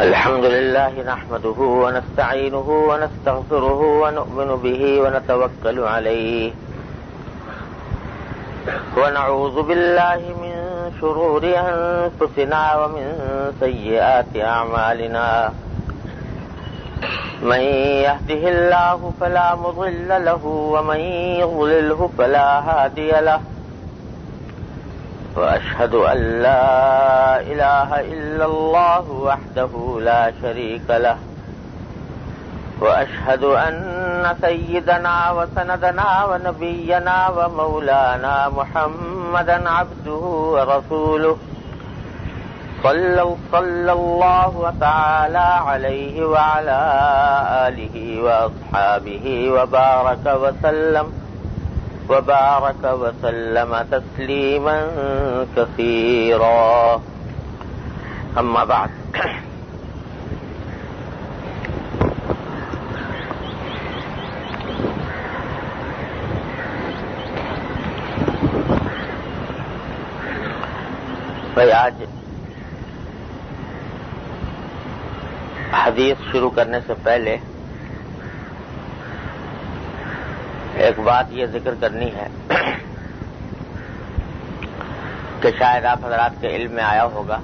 الحمد لله نحمده ونستعينه ونستغفره ونؤمن به ونتوكل عليه ونعوذ بالله من شرور أنفسنا ومن سيئات أعمالنا من يهده الله فلا مضل له ومن يضلله فلا هادي له وأشهد أن لا إله إلا الله وحده لا شريك له وأشهد أن سيدنا وسندنا ونبينا ومولانا محمدا عبده ورسوله صلى الله تعالى عليه وعلى آله وأصحابه وبارك وسلم تسليما كثيرا. أما بعد، بھائی آج حدیث شروع کرنے سے پہلے ایک بات یہ ذکر کرنی ہے کہ شاید آپ حضرات کے علم میں آیا ہوگا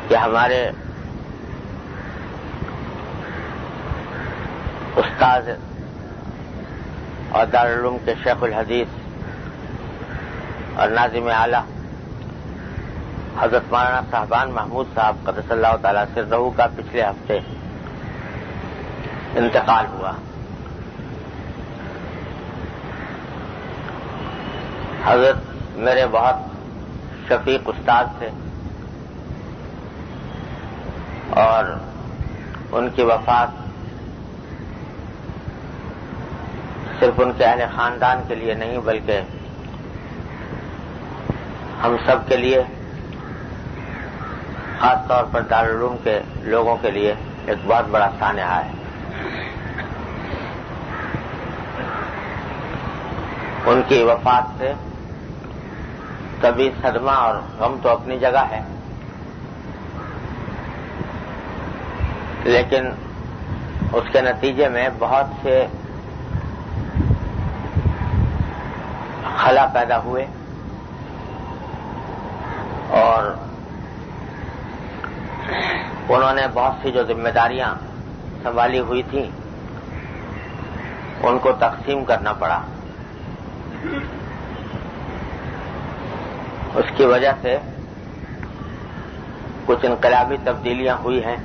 کہ ہمارے استاد اور دارالعلوم کے شیخ الحدیث اور ناظم اعلیٰ حضرت مولانا صاحبان محمود صاحب قدس اللہ تعالیٰ سرہ کا پچھلے ہفتے انتقال ہوا. حضرت میرے بہت شفیق استاد تھے اور ان کی وفات صرف ان کے اہل خاندان کے لیے نہیں بلکہ ہم سب کے لیے، خاص طور پر دارالعلوم کے لوگوں کے لیے ایک بہت بڑا سانحہ ہے. ان کی وفات سے کبھی صدمہ اور غم تو اپنی جگہ ہے، لیکن اس کے نتیجے میں بہت سے خلا پیدا ہوئے اور انہوں نے بہت سی جو ذمہ داریاں سنبھالی ہوئی تھیں ان کو تقسیم کرنا پڑا. اس کی وجہ سے کچھ انقلابی تبدیلیاں ہوئی ہیں.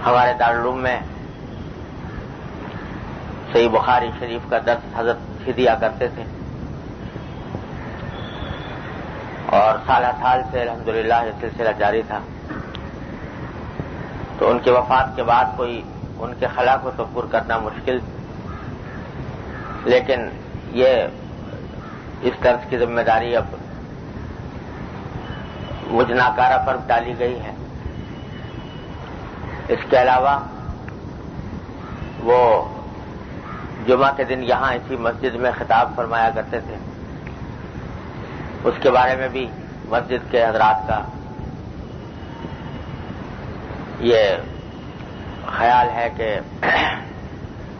ہمارے دارالعلوم میں صحیح بخاری شریف کا درس حضرت ہی دیا کرتے تھے اور سالہ سال سے الحمدللہ یہ سلسلہ جاری تھا. تو ان کی وفات کے بعد کوئی ان کے خلا کو تو پر کرنا مشکل، لیکن یہ اس طرح کی ذمہ داری اب مجھ ناکارہ پر ڈالی گئی ہے. اس کے علاوہ وہ جمعہ کے دن یہاں اسی مسجد میں خطاب فرمایا کرتے تھے. اس کے بارے میں بھی مسجد کے حضرات کا یہ خیال ہے کہ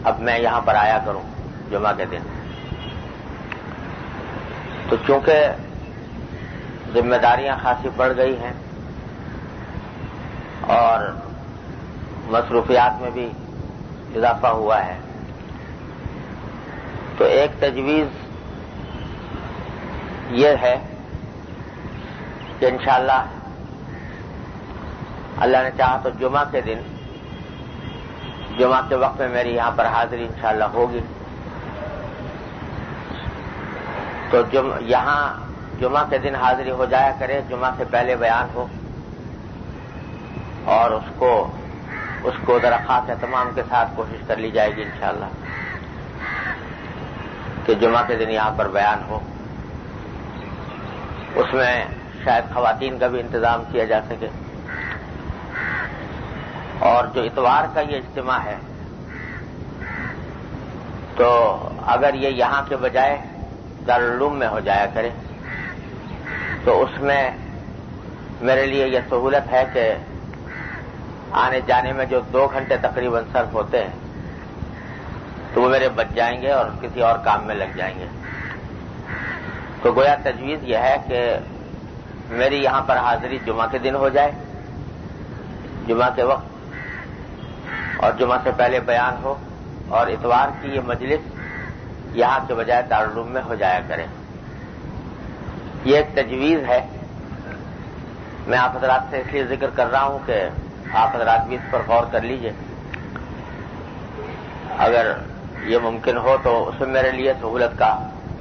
اب میں یہاں پر آیا کروں جمعہ کے دن. تو چونکہ ذمہ داریاں خاصی بڑھ گئی ہیں اور مصروفیات میں بھی اضافہ ہوا ہے، تو ایک تجویز یہ ہے کہ انشاءاللہ اللہ نے چاہا تو جمعہ کے دن، جمعہ کے وقت میں میری یہاں پر حاضری انشاءاللہ ہوگی. تو یہاں جمعہ کے دن حاضری ہو جایا کرے، جمعہ سے پہلے بیان ہو اور اس کو ذرا خاص اہتمام کے ساتھ کوشش کر لی جائے گی انشاءاللہ کہ جمعہ کے دن یہاں پر بیان ہو. اس میں شاید خواتین کا بھی انتظام کیا جا سکے. اور جو اتوار کا یہ اجتماع ہے تو اگر یہ یہاں کے بجائے دارالعلوم میں ہو جایا کرے تو اس میں میرے لیے یہ سہولت ہے کہ آنے جانے میں جو 2 گھنٹے تقریباً صرف ہوتے ہیں تو وہ میرے بچ جائیں گے اور کسی اور کام میں لگ جائیں گے. تو گویا تجویز یہ ہے کہ میری یہاں پر حاضری جمعہ کے دن ہو جائے، جمعہ کے وقت، اور جمعہ سے پہلے بیان ہو، اور اتوار کی یہ مجلس یہاں کے بجائے دارالعلوم میں ہو جایا کرے. یہ ایک تجویز ہے. میں آپ حضرات سے اس لیے ذکر کر رہا ہوں کہ آپ حضرات بھی اس پر غور کر لیجئے. اگر یہ ممکن ہو تو اس میں میرے لیے سہولت کا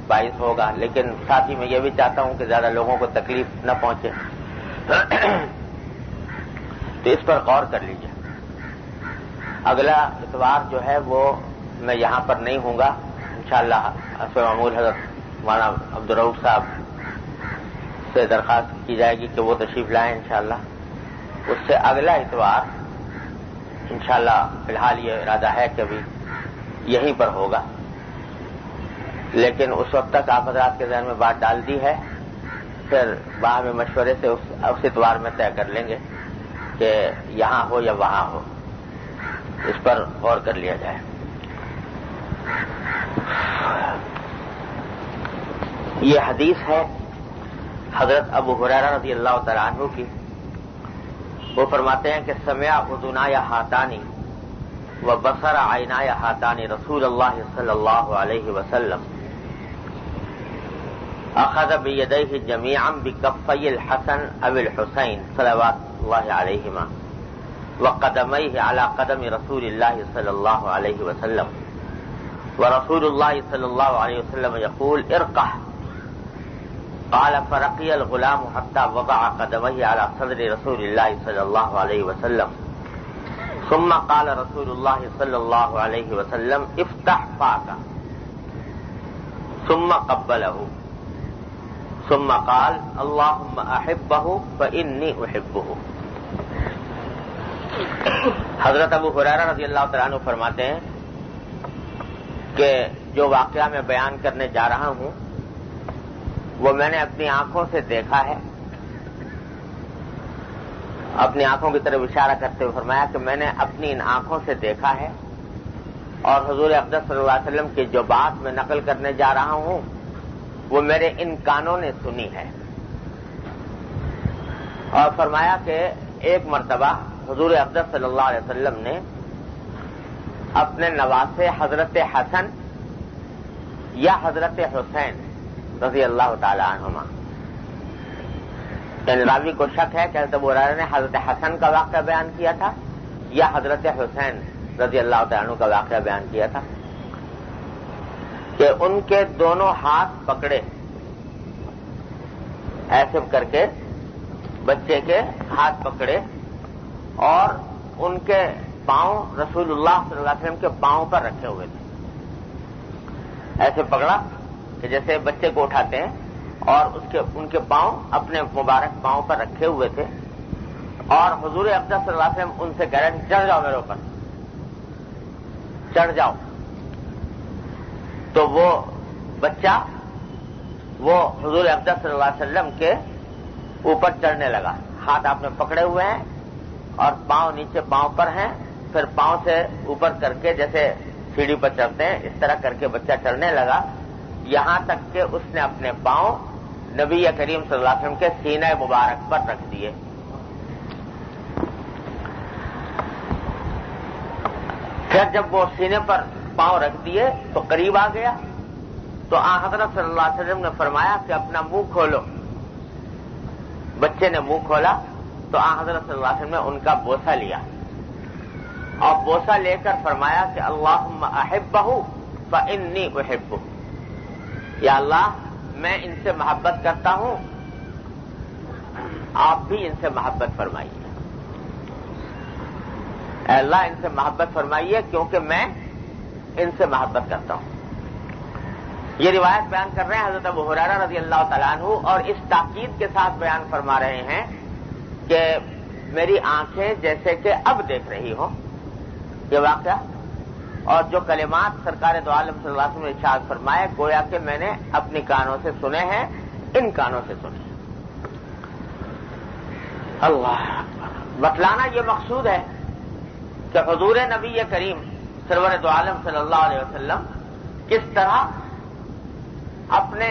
باعث ہوگا، لیکن ساتھ ہی میں یہ بھی چاہتا ہوں کہ زیادہ لوگوں کو تکلیف نہ پہنچے. تو اس پر غور کر لیجئے. اگلا اتوار جو ہے وہ میں یہاں پر نہیں ہوں گا انشاءاللہ. اسف معمول حضرت مولانا عبدالرؤوف صاحب سے درخواست کی جائے گی کہ وہ تشریف لائیں انشاءاللہ. اس سے اگلا اتوار انشاءاللہ فی الحال یہ ارادہ ہے کہ ابھی یہیں پر ہوگا، لیکن اس وقت تک آپ حضرات کے ذہن میں بات ڈال دی ہے، پھر باہمی مشورے سے اس اتوار میں طے کر لیں گے کہ یہاں ہو یا وہاں ہو. اس پر غور کر لیا جائے. یہ حدیث ہے حضرت ابو ہریرہ رضی اللہ تعالیٰ عنہ کی. وہ فرماتے ہیں کہ سمع اذنای ہاتانی و بصر عینای ہاتانی رسول اللہ صلی اللہ علیہ وسلم اخذ بیدیہ جمیعا بکفی الحسن او الحسین صلوات اللہ علیہما وقدمیہ علی قدم رسول اللہ صلی اللہ علیہ وسلم ورسول اللہ صلی اللہ علیہ وسلم یقول ارقح. قال فرقی الغلام حتى وضع قدمه على صدر رسول الله صلى الله عليه وسلم ثم قال رسول الله صلى الله عليه وسلم افتح فاك ثم قبله ثم قال اللهم احبه فاني احبه. حضرت ابو ہریرہ رضی اللہ تعالیٰ عنہ فرماتے ہیں کہ جو واقعہ میں بیان کرنے جا رہا ہوں وہ میں نے اپنی آنکھوں سے دیکھا ہے. اپنی آنکھوں کی طرف اشارہ کرتے ہوئے فرمایا کہ میں نے اپنی ان آنکھوں سے دیکھا ہے، اور حضور اقدس صلی اللہ علیہ وسلم کی جو بات میں نقل کرنے جا رہا ہوں وہ میرے ان کانوں نے سنی ہے. اور فرمایا کہ ایک مرتبہ حضور اقدس صلی اللہ علیہ وسلم نے اپنے نواسے حضرت حسن یا حضرت حسین رضی اللہ تعالی عنہما، یعنی راوی کو شک ہے کہ حضرت ابو ہریرہ نے حضرت حسن کا واقعہ بیان کیا تھا یا حضرت حسین رضی اللہ تعالی عنہ کا واقعہ بیان کیا تھا، کہ ان کے دونوں ہاتھ پکڑے ایسے کر کے، بچے کے ہاتھ پکڑے اور ان کے پاؤں رسول اللہ صلی اللہ علیہ وسلم کے پاؤں پر رکھے ہوئے تھے. ایسے پکڑا کہ جیسے بچے کو اٹھاتے ہیں، اور ان کے پاؤں اپنے مبارک پاؤں پر رکھے ہوئے تھے، اور حضور اقدس صلی اللہ علیہ وسلم ان سے کہہ رہے ہیں چڑھ جاؤ میرے اوپر، چڑھ جاؤ. تو وہ بچہ وہ حضور اقدس صلی اللہ علیہ وسلم کے اوپر چڑھنے لگا. ہاتھ آپ نے پکڑے ہوئے ہیں اور پاؤں نیچے پاؤں پر ہیں، پھر پاؤں سے اوپر کر کے جیسے سیڑھی پر چڑھتے ہیں اس طرح کر کے بچہ چڑھنے لگا، یہاں تک کہ اس نے اپنے پاؤں نبی کریم صلی اللہ علیہ وسلم کے سینہ مبارک پر رکھ دیے. پھر جب وہ سینے پر پاؤں رکھ دیے تو قریب آ گیا تو آن حضرت صلی اللہ علیہ وسلم نے فرمایا کہ اپنا منہ کھولو. بچے نے منہ کھولا تو آن حضرت صلی اللہ علیہ وسلم نے ان کا بوسہ لیا، اور بوسہ لے کر فرمایا کہ اللہم احبہ فانی احبہ، یا اللہ میں ان سے محبت کرتا ہوں، آپ بھی ان سے محبت فرمائیے. اے اللہ ان سے محبت فرمائیے کیونکہ میں ان سے محبت کرتا ہوں. یہ روایت بیان کر رہے ہیں حضرت ابو ہریرہ رضی اللہ تعالیٰ عنہ، اور اس تاکید کے ساتھ بیان فرما رہے ہیں کہ میری آنکھیں جیسے کہ اب دیکھ رہی ہوں یہ واقعہ، اور جو کلمات سرکار دو عالم صلی اللہ علیہ وسلم نے ارشاد فرمائے گویا کہ میں نے اپنی کانوں سے سنے ہیں، ان کانوں سے سنے ہیں. اللہ بتلانا یہ مقصود ہے کہ حضور نبی کریم سرور دو عالم صلی اللہ علیہ وسلم کس طرح اپنے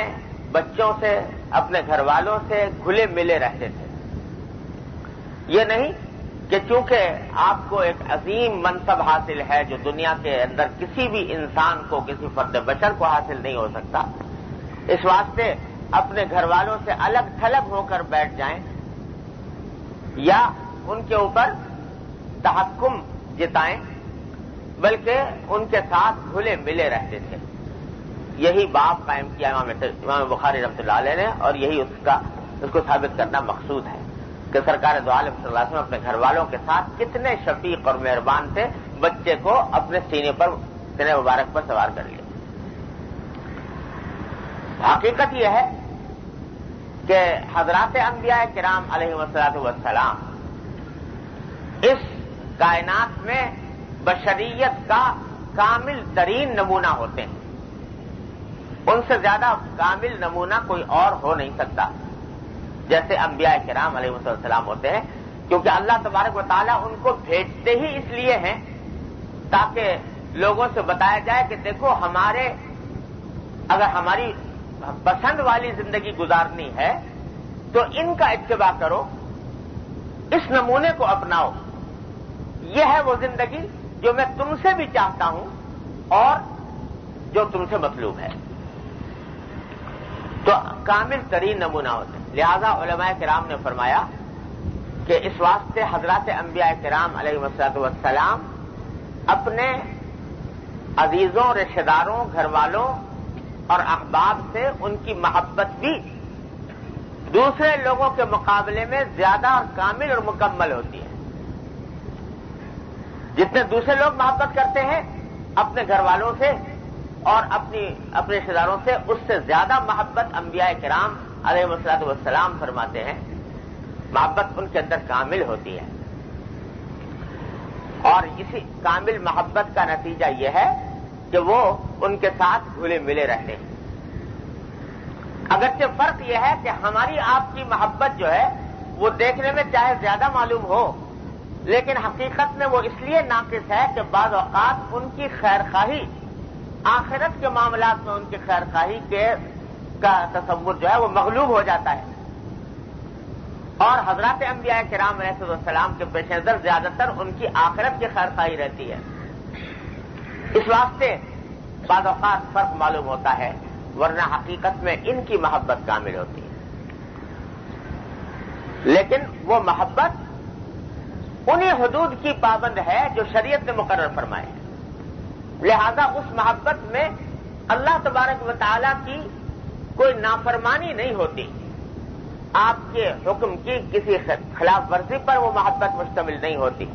بچوں سے اپنے گھر والوں سے گھلے ملے رہتے تھے. یہ نہیں کہ چونکہ آپ کو ایک عظیم منصب حاصل ہے جو دنیا کے اندر کسی بھی انسان کو کسی فرد بشر کو حاصل نہیں ہو سکتا، اس واسطے اپنے گھر والوں سے الگ تھلگ ہو کر بیٹھ جائیں یا ان کے اوپر تحکم جتائیں، بلکہ ان کے ساتھ گھلے ملے رہتے تھے. یہی باب قائم کیا امام بخاری رحمۃ اللہ علیہ نے، اور یہی اس کو ثابت کرنا مقصود ہے کہ سرکار دو عالم صلی اللہ علیہ وسلم اپنے گھر والوں کے ساتھ کتنے شفیق اور مہربان تھے. بچے کو اپنے سینے مبارک پر سوار کر لیا. حقیقت یہ ہے کہ حضرات انبیاء کرام علیہ الصلوۃ والسلام اس کائنات میں بشریت کا کامل ترین نمونہ ہوتے ہیں. ان سے زیادہ کامل نمونہ کوئی اور ہو نہیں سکتا جیسے انبیاء کرام علیہ السلام ہوتے ہیں، کیونکہ اللہ تبارک و تعالیٰ ان کو بھیجتے ہی اس لیے ہیں تاکہ لوگوں سے بتایا جائے کہ دیکھو اگر ہماری پسند والی زندگی گزارنی ہے تو ان کا اتباع کرو، اس نمونے کو اپناؤ. یہ ہے وہ زندگی جو میں تم سے بھی چاہتا ہوں اور جو تم سے مطلوب ہے. تو کامل ترین نمونہ ہوتے ہیں. لہذا علماء کرام نے فرمایا کہ اس واسطے حضرات انبیاء کرام علیہ السلام اپنے عزیزوں، رشتہ داروں، گھر والوں اور احباب سے ان کی محبت بھی دوسرے لوگوں کے مقابلے میں زیادہ اور کامل اور مکمل ہوتی ہے. جتنے دوسرے لوگ محبت کرتے ہیں اپنے گھر والوں سے اور اپنے رشتہ داروں سے، اس سے زیادہ محبت انبیاء کرام علیہ السلام فرماتے ہیں. محبت ان کے اندر کامل ہوتی ہے، اور اسی کامل محبت کا نتیجہ یہ ہے کہ وہ ان کے ساتھ گھلے ملے رہتے ہیں. اگرچہ فرق یہ ہے کہ ہماری آپ کی محبت جو ہے وہ دیکھنے میں چاہے زیادہ معلوم ہو، لیکن حقیقت میں وہ اس لیے ناقص ہے کہ بعض اوقات ان کی خیر خواہی، آخرت کے معاملات میں ان کی خیر خواہی کا تصور جو ہے وہ مغلوب ہو جاتا ہے، اور حضرات انبیاء کرام علیہ السلام کے پیش نظر زیادہ تر ان کی آخرت کی خیر خواہی رہتی ہے. اس واسطے بعض اوقات فرق معلوم ہوتا ہے، ورنہ حقیقت میں ان کی محبت کامل ہوتی ہے. لیکن وہ محبت انہی حدود کی پابند ہے جو شریعت نے مقرر فرمائے. لہذا اس محبت میں اللہ تبارک و تعالیٰ کی کوئی نافرمانی نہیں ہوتی. آپ کے حکم کی کسی خلاف ورزی پر وہ محبت مشتمل نہیں ہوتی،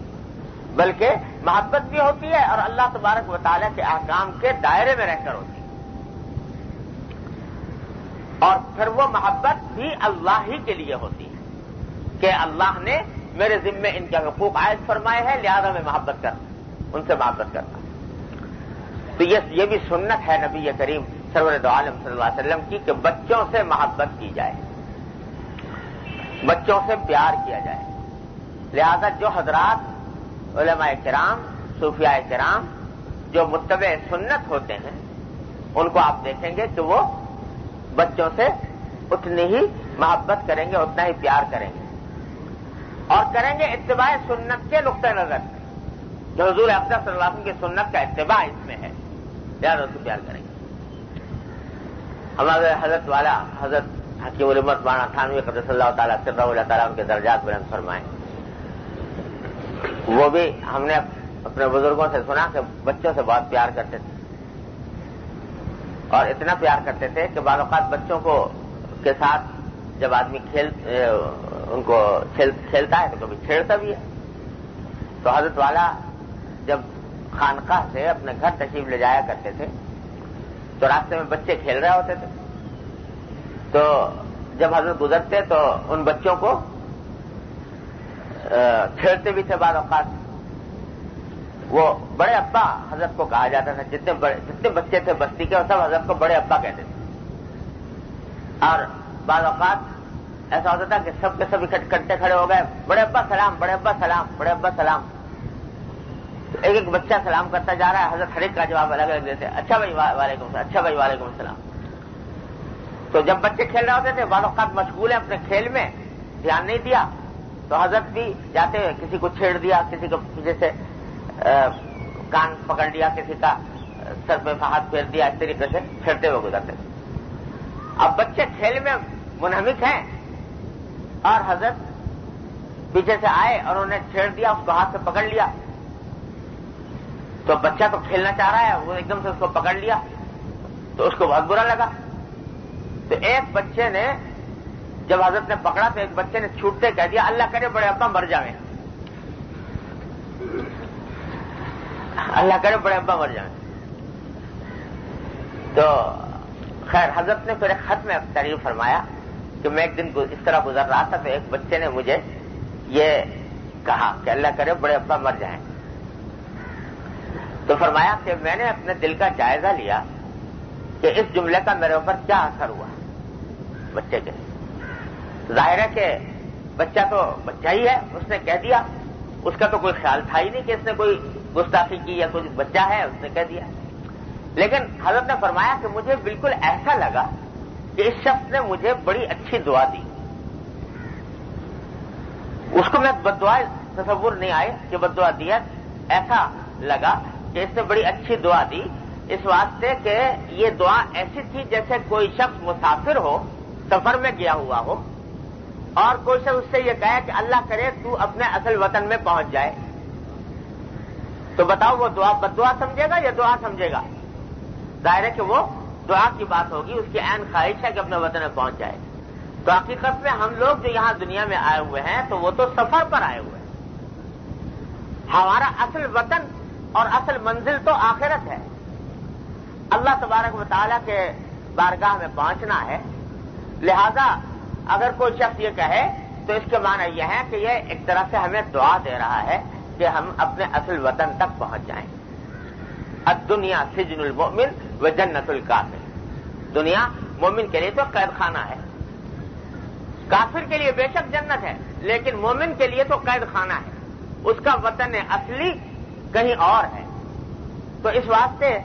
بلکہ محبت بھی ہوتی ہے اور اللہ تبارک و تعالیٰ کے احکام کے دائرے میں رہ کر ہوتی ہے. اور پھر وہ محبت بھی اللہ ہی کے لیے ہوتی ہے کہ اللہ نے میرے ذمے ان کے حقوق عائد فرمائے ہیں، لہذا میں محبت کرتا، ان سے محبت کرتا. تو یہ بھی سنت ہے نبی کریم سرور دو عالم صلی اللہ علیہ وسلم کی کہ بچوں سے محبت کی جائے، بچوں سے پیار کیا جائے. لہذا جو حضرات علماء کرام، صوفیاء کرام جو متبع سنت ہوتے ہیں، ان کو آپ دیکھیں گے کہ وہ بچوں سے اتنی ہی محبت کریں گے، اتنا ہی پیار کریں گے، اور کریں گے اتباع سنت کے نقطۂ نظر سے. جو حضور اقدس صلی اللہ علیہ وسلم کی سنت کا اتباع اس میں ہے، پیار سے پیار کریں گے. ہمارے حضرت والا حضرت حکیم الامت مولانا تھانوی قدس اللہ تعالیٰ سرہ اللہ تعالیٰ ان کے درجات بلند فرمائیں. وہ بھی ہم نے اپنے بزرگوں سے سنا کہ بچوں سے بہت پیار کرتے تھے، اور اتنا پیار کرتے تھے کہ بعض اوقات بچوں کے ساتھ جب آدمی ان کو کھیلتا ہے تو کبھی چھیڑتا بھی ہے. تو حضرت والا جب خانقاہ سے اپنے گھر تشریف لے جایا کرتے تھے تو راستے میں بچے کھیل رہے ہوتے تھے، تو جب حضرت گزرتے تو ان بچوں کو چھیڑتے بھی تھے. بعض اوقات وہ بڑے ابا حضرت کو کہا جاتا تھا، جتنے بچے تھے بستی کے وہ سب حضرت کو بڑے ابا کہتے تھے. اور بعض اوقات ایسا ہوتا تھا کہ سب کے سب اکٹھے کھڑے ہو گئے، بڑے ابا سلام، بڑے ابا سلام، بڑے ابا سلام. تو ایک ایک بچہ سلام کرتا جا رہا ہے، حضرت ہر ایک کا جواب الگ الگ دیتے، اچھا بھائی وعلیکم السلام، اچھا بھائی وعلیکم السلام. تو جب بچے کھیل رہے ہوتے تھے، بعض اوقات مشغول ہیں اپنے کھیل میں، دھیان نہیں دیا، تو حضرت بھی جاتے ہوئے کسی کو چھیڑ دیا، کسی کو پیچھے سے کان پکڑ لیا، کسی کا سر پہ ہاتھ پھیر دیا، اس طریقے سے چھیڑتے ہوئے گزرتے تھے. اب بچے کھیل میں منہمک ہیں اور حضرت پیچھے سے آئے اور انہیں چھیڑ دیا، اس کو ہاتھ سے پکڑ لیا. تو بچہ تو کھیلنا چاہ رہا ہے، وہ ایک دم سے اس کو پکڑ لیا، تو اس کو بہت برا لگا. تو ایک بچے نے جب حضرت نے پکڑا تو ایک بچے نے چھوٹتے کہہ دیا، اللہ کرے بڑے ابا مر جائیں، اللہ کرے بڑے ابا مر جائیں. تو خیر حضرت نے پھر ایک خط میں تحریر فرمایا کہ میں ایک دن اس طرح گزر رہا تھا تو ایک بچے نے مجھے یہ کہا کہ اللہ کرے بڑے ابا مر جائیں. تو فرمایا کہ میں نے اپنے دل کا جائزہ لیا کہ اس جملے کا میرے اوپر کیا اثر ہوا بچے کے. ظاہر ہے کہ بچہ تو بچہ ہی ہے، اس نے کہہ دیا، اس کا تو کوئی خیال تھا ہی نہیں کہ اس نے کوئی گستاخی کی یا کوئی بچہ ہے، اس نے کہہ دیا. لیکن حضرت نے فرمایا کہ مجھے بالکل ایسا لگا کہ اس شخص نے مجھے بڑی اچھی دعا دی. اس کو میں بد دعا تصور نہیں آئے کہ بد دعا دیا، ایسا لگا کہ اس نے بڑی اچھی دعا دی، اس واسطے کہ یہ دعا ایسی تھی جیسے کوئی شخص مسافر ہو، سفر میں گیا ہوا ہو، اور کوئی شخص اس سے یہ کہے کہ اللہ کرے تو اپنے اصل وطن میں پہنچ جائے. تو بتاؤ وہ دعا بد دعا سمجھے گا یا دعا سمجھے گا؟ ظاہر ہے کہ وہ دعا کی بات ہوگی، اس کی عین خواہش ہے کہ اپنے وطن میں پہنچ جائے. تو حقیقت میں ہم لوگ جو یہاں دنیا میں آئے ہوئے ہیں تو وہ تو سفر پر آئے ہوئے ہیں. ہمارا اصل وطن اور اصل منزل تو آخرت ہے، اللہ تبارک و تعالیٰ کے بارگاہ میں پہنچنا ہے. لہذا اگر کوئی شخص یہ کہے تو اس کے معنی یہ ہے کہ یہ ایک طرح سے ہمیں دعا دے رہا ہے کہ ہم اپنے اصل وطن تک پہنچ جائیں. الدنیا سجن المؤمن و جنت الکافر. دنیا مومن کے لیے تو قید خانہ ہے، کافر کے لیے بے شک جنت ہے، لیکن مومن کے لیے تو قید خانہ ہے، اس کا وطن اصلی کہیں اور ہے. تو اس واسطے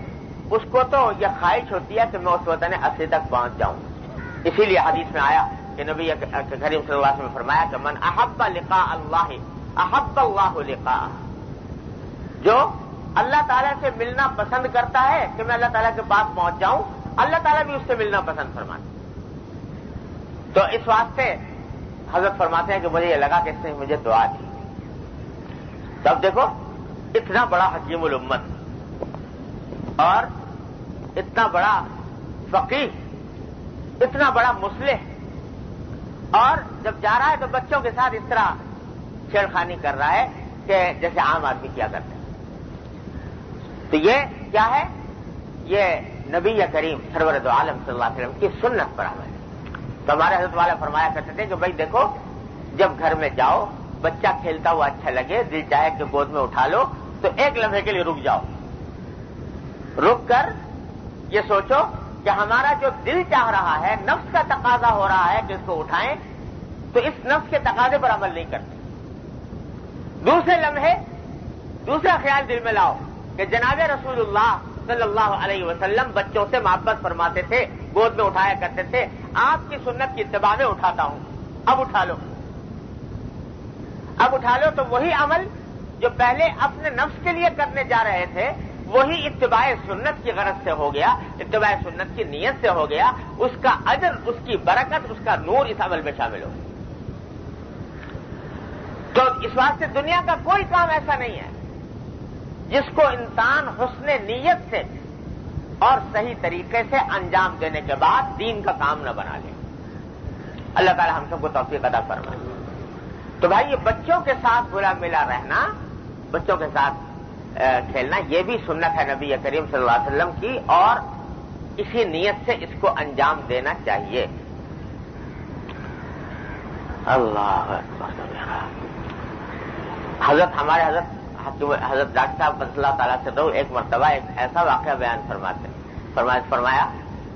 اس کو تو یہ خواہش ہوتی ہے کہ میں اس وطن اصلی تک پہنچ جاؤں. اسی لیے حدیث میں آیا کہ نبی کریم صلی اللہ علیہ وسلم نے فرمایا کہ من احب لقاء اللہ احب اللہ لقاءہ. جو اللہ تعالیٰ سے ملنا پسند کرتا ہے کہ میں اللہ تعالیٰ کے پاس پہنچ جاؤں، اللہ تعالیٰ بھی اس سے ملنا پسند فرماتے. تو اس واسطے حضرت فرماتے ہیں کہ مجھے یہ لگا کہ اس نے مجھے دعا دی. تب دیکھو اتنا بڑا حکیم الامت اور اتنا بڑا فقیہ، اتنا بڑا مصلح، اور جب جا رہا ہے تو بچوں کے ساتھ اس طرح چھیڑخانی کر رہا ہے کہ جیسے عام آدمی کیا کرتے ہیں. تو یہ کیا ہے؟ یہ نبی کریم سرور دو عالم صلی اللہ علیہ وسلم کی سنت پر عمل ہے. تو ہمارے حضرت والا فرمایا کرتے تھے کہ بھائی دیکھو، جب گھر میں جاؤ بچہ کھیلتا ہوا اچھا لگے، دل چاہے کہ گود میں اٹھا لو، تو ایک لمحے کے لیے رک جاؤ، رک کر یہ سوچو کہ ہمارا جو دل چاہ رہا ہے، نفس کا تقاضا ہو رہا ہے کہ اس کو اٹھائیں، تو اس نفس کے تقاضے پر عمل نہیں کرتے. دوسرے لمحے دوسرا خیال دل میں لاؤ کہ جناب رسول اللہ صلی اللہ علیہ وسلم بچوں سے محبت فرماتے تھے، گود میں اٹھایا کرتے تھے، آپ کی سنت کی اتباع میں اٹھاتا ہوں، اب اٹھا لو. اب اٹھا لو تو وہی عمل جو پہلے اپنے نفس کے لیے کرنے جا رہے تھے، وہی اتباع سنت کی غرض سے ہو گیا، اتباع سنت کی نیت سے ہو گیا. اس کا اجر، اس کی برکت، اس کا نور اس عمل میں شامل ہو. تو اس واسطے دنیا کا کوئی کام ایسا نہیں ہے جس کو انسان حسن نیت سے اور صحیح طریقے سے انجام دینے کے بعد دین کا کام نہ بنا لے. اللہ تعالی ہم سب کو توفیق عطا فرمائے. تو بھائی یہ بچوں کے ساتھ گلا ملا رہنا، بچوں کے ساتھ کھیلنا، یہ بھی سنت ہے نبی کریم صلی اللہ علیہ وسلم کی، اور اسی نیت سے اس کو انجام دینا چاہیے. اللہ ہمارے حضرت ڈاکٹر صاحب صلی اللہ تعالیٰ سے ایک مرتبہ ایک ایسا واقعہ بیان فرمایا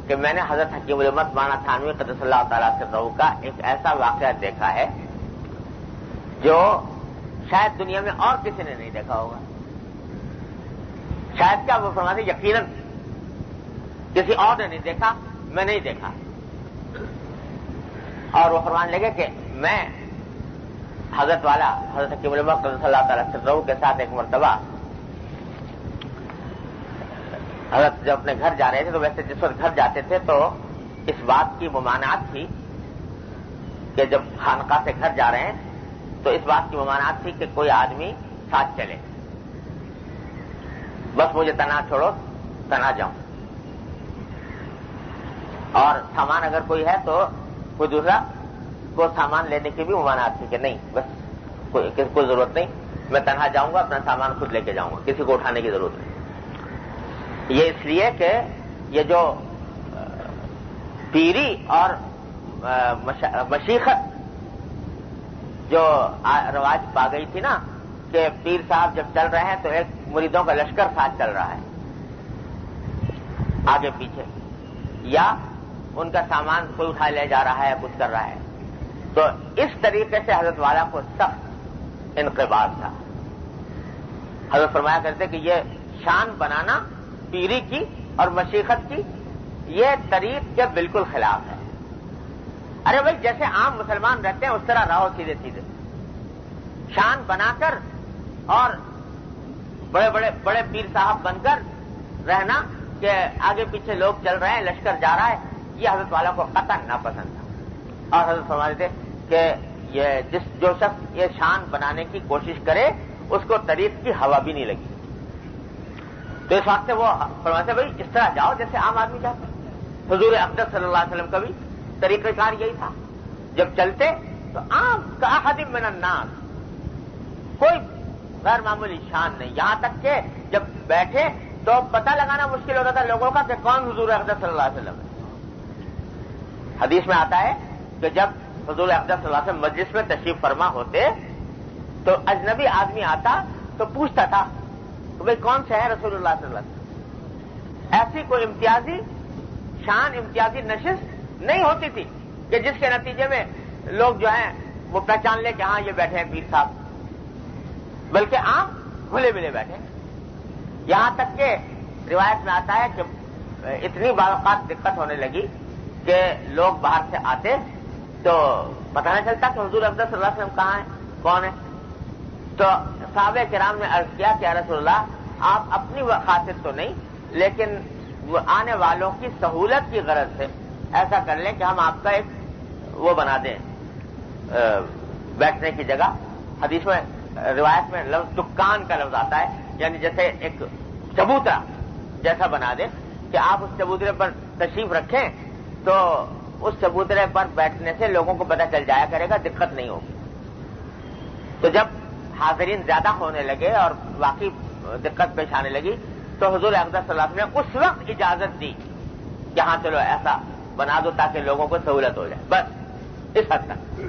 کہ میں نے حضرت حکیم الامت مولانا تھانوی قدس اللہ تعالیٰ سرہ کا ایک ایسا واقعہ دیکھا ہے جو شاید دنیا میں اور کسی نے نہیں دیکھا ہوگا. شاید کیا وہ فرماتے یقیناً کسی اور نے نہیں دیکھا، میں نہیں دیکھا. اور وہ فرمانے لگے کہ میں حضرت والا حضرت حکیم الامت قدس اللہ تعالیٰ سرہ کے ساتھ ایک مرتبہ حضرت جب اپنے گھر جا رہے تھے تو ویسے جس وقت گھر جاتے تھے تو اس بات کی ممانعت تھی کہ جب خانقاہ سے گھر جا رہے ہیں تو اس بات کی ممانعت تھی کہ کوئی آدمی ساتھ چلے. بس مجھے تنہا چھوڑو، تنہا جاؤں. اور سامان اگر کوئی ہے تو کوئی دوسرا کو سامان لینے کی بھی ممانعت تھی کہ نہیں، بس کوئی ضرورت نہیں، میں تنہا جاؤں گا، اپنا سامان خود لے کے جاؤں گا، کسی کو اٹھانے کی ضرورت نہیں. یہ اس لیے کہ یہ جو پیری اور مشیخت جو رواج پا گئی تھی نا کہ پیر صاحب جب چل رہے ہیں تو ایک مریدوں کا لشکر ساتھ چل رہا ہے آگے پیچھے، یا ان کا سامان کوئی اٹھا لے جا رہا ہے، کچھ کر رہا ہے. تو اس طریقے سے حضرت والا کو سخت انقباض تھا. حضرت فرمایا کرتے کہ یہ شان بنانا پیری کی اور مشیخت کی یہ طریق کے بالکل خلاف ہے. ارے بھائی جیسے عام مسلمان رہتے ہیں اس طرح رہو سیدھے سیدھے. شان بنا کر اور بڑے پیر صاحب بن کر رہنا کہ آگے پیچھے لوگ چل رہے ہیں، لشکر جا رہا ہے، یہ حضرت والا کو قطعاً ناپسند تھا. اور حضرت فرماتے تھے کہ یہ جو شخص یہ شان بنانے کی کوشش کرے اس کو طریق کی ہوا بھی نہیں لگی. تو اس واسطے وہ فرماتے بھائی اس طرح جاؤ جیسے عام آدمی جاتا. حضور اقدس صلی اللہ علیہ وسلم کا بھی طریقہ کار یہی تھا. جب چلتے تو عام کاحد من الناس، کوئی غیر معمولی شان نہیں. یہاں تک کہ جب بیٹھے تو پتہ لگانا مشکل ہوتا تھا لوگوں کا کہ کون حضور اقدس صلی اللہ علیہ وسلم ہے. حدیث میں آتا ہے کہ جب حضور اقدس صلی اللہ علیہ وسلم مجلس میں تشریف فرما ہوتے تو اجنبی آدمی آتا تو پوچھتا تھا کہ بھئی کون سے ہے رسول اللہ صلی اللہ علیہ وسلم. ایسی کوئی امتیازی شان، امتیازی نشست نہیں ہوتی تھی کہ جس کے نتیجے میں لوگ جو ہیں وہ پہچان لے کہ ہاں یہ بیٹھے ہیں پیر صاحب، بلکہ عام کھلے ملے بیٹھے. یہاں تک کہ روایت میں آتا ہے کہ اتنی بعض اوقات دقت ہونے لگی کہ لوگ باہر سے آتے تو پتہ نہیں چلتا کہ حضور اقدس صلی اللہ علیہ وسلم کہاں ہیں، کون ہے. تو صحابہ کرام نے عرض کیا کہ یا رسول اللہ آپ اپنی خاطر تو نہیں لیکن آنے والوں کی سہولت کی غرض سے ایسا کر لیں کہ ہم آپ کا ایک وہ بنا دیں بیٹھنے کی جگہ. حدیث میں روایت میں لفظ دکان کا لفظ آتا ہے، یعنی جیسے ایک چبوترا جیسا بنا دیں کہ آپ اس چبوترے پر تشریف رکھیں تو اس چبوترے پر بیٹھنے سے لوگوں کو پتہ چل جایا کرے گا، دقت نہیں ہوگی. تو جب حاضرین زیادہ ہونے لگے اور واقعی دقت پیش آنے لگی تو حضور اقدس صلی اللہ علیہ وسلم نے اس وقت اجازت دی کہ ہاں چلو ایسا بنا دو تاکہ لوگوں کو سہولت ہو جائے. بس اس حد تک،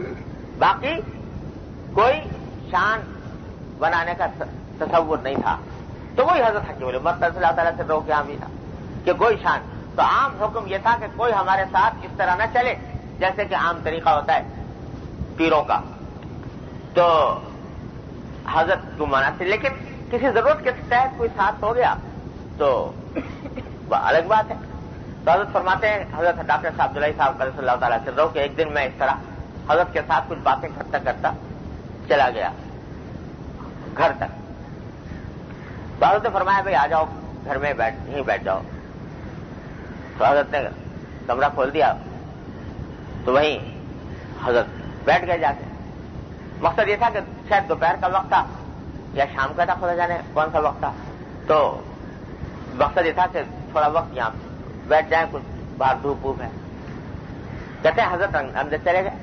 باقی کوئی شان بنانے کا تصور نہیں تھا. تو وہی حضرت حکیم الامت صلی اللہ تعالیٰ سے رو کے ہم بھی تھا کہ کوئی شان. تو عام حکم یہ تھا کہ کوئی ہمارے ساتھ اس طرح نہ چلے جیسے کہ عام طریقہ ہوتا ہے پیروں کا. تو حضرت کو منع تھی، لیکن کسی ضرورت کے تحت کوئی ساتھ ہو گیا تو وہ الگ بات ہے. تو حضرت فرماتے ہیں حضرت ڈاکٹر صاحب عبداللہ صاحب قدس اللہ تعالیٰ سے رو کہ ایک دن میں اس طرح حضرت کے ساتھ کچھ باتیں کرتا کرتا چلا گیا گھر تک. تو حضرت نے فرمایا بھائی آ جاؤ گھر میں بیٹھ جاؤ. تو حضرت نے کمرہ کھول دیا تو وہیں حضرت بیٹھ گئے جا کے. مقصد یہ تھا کہ شاید دوپہر کا وقت تھا یا شام کا تھا، خدا جانے کون سا وقت تھا. تو مقصد یہ تھا کہ تھوڑا وقت یہاں بیٹھ جائیں، کچھ باہر دھوپ ہے. کہتے ہیں حضرت اندر چلے گئے.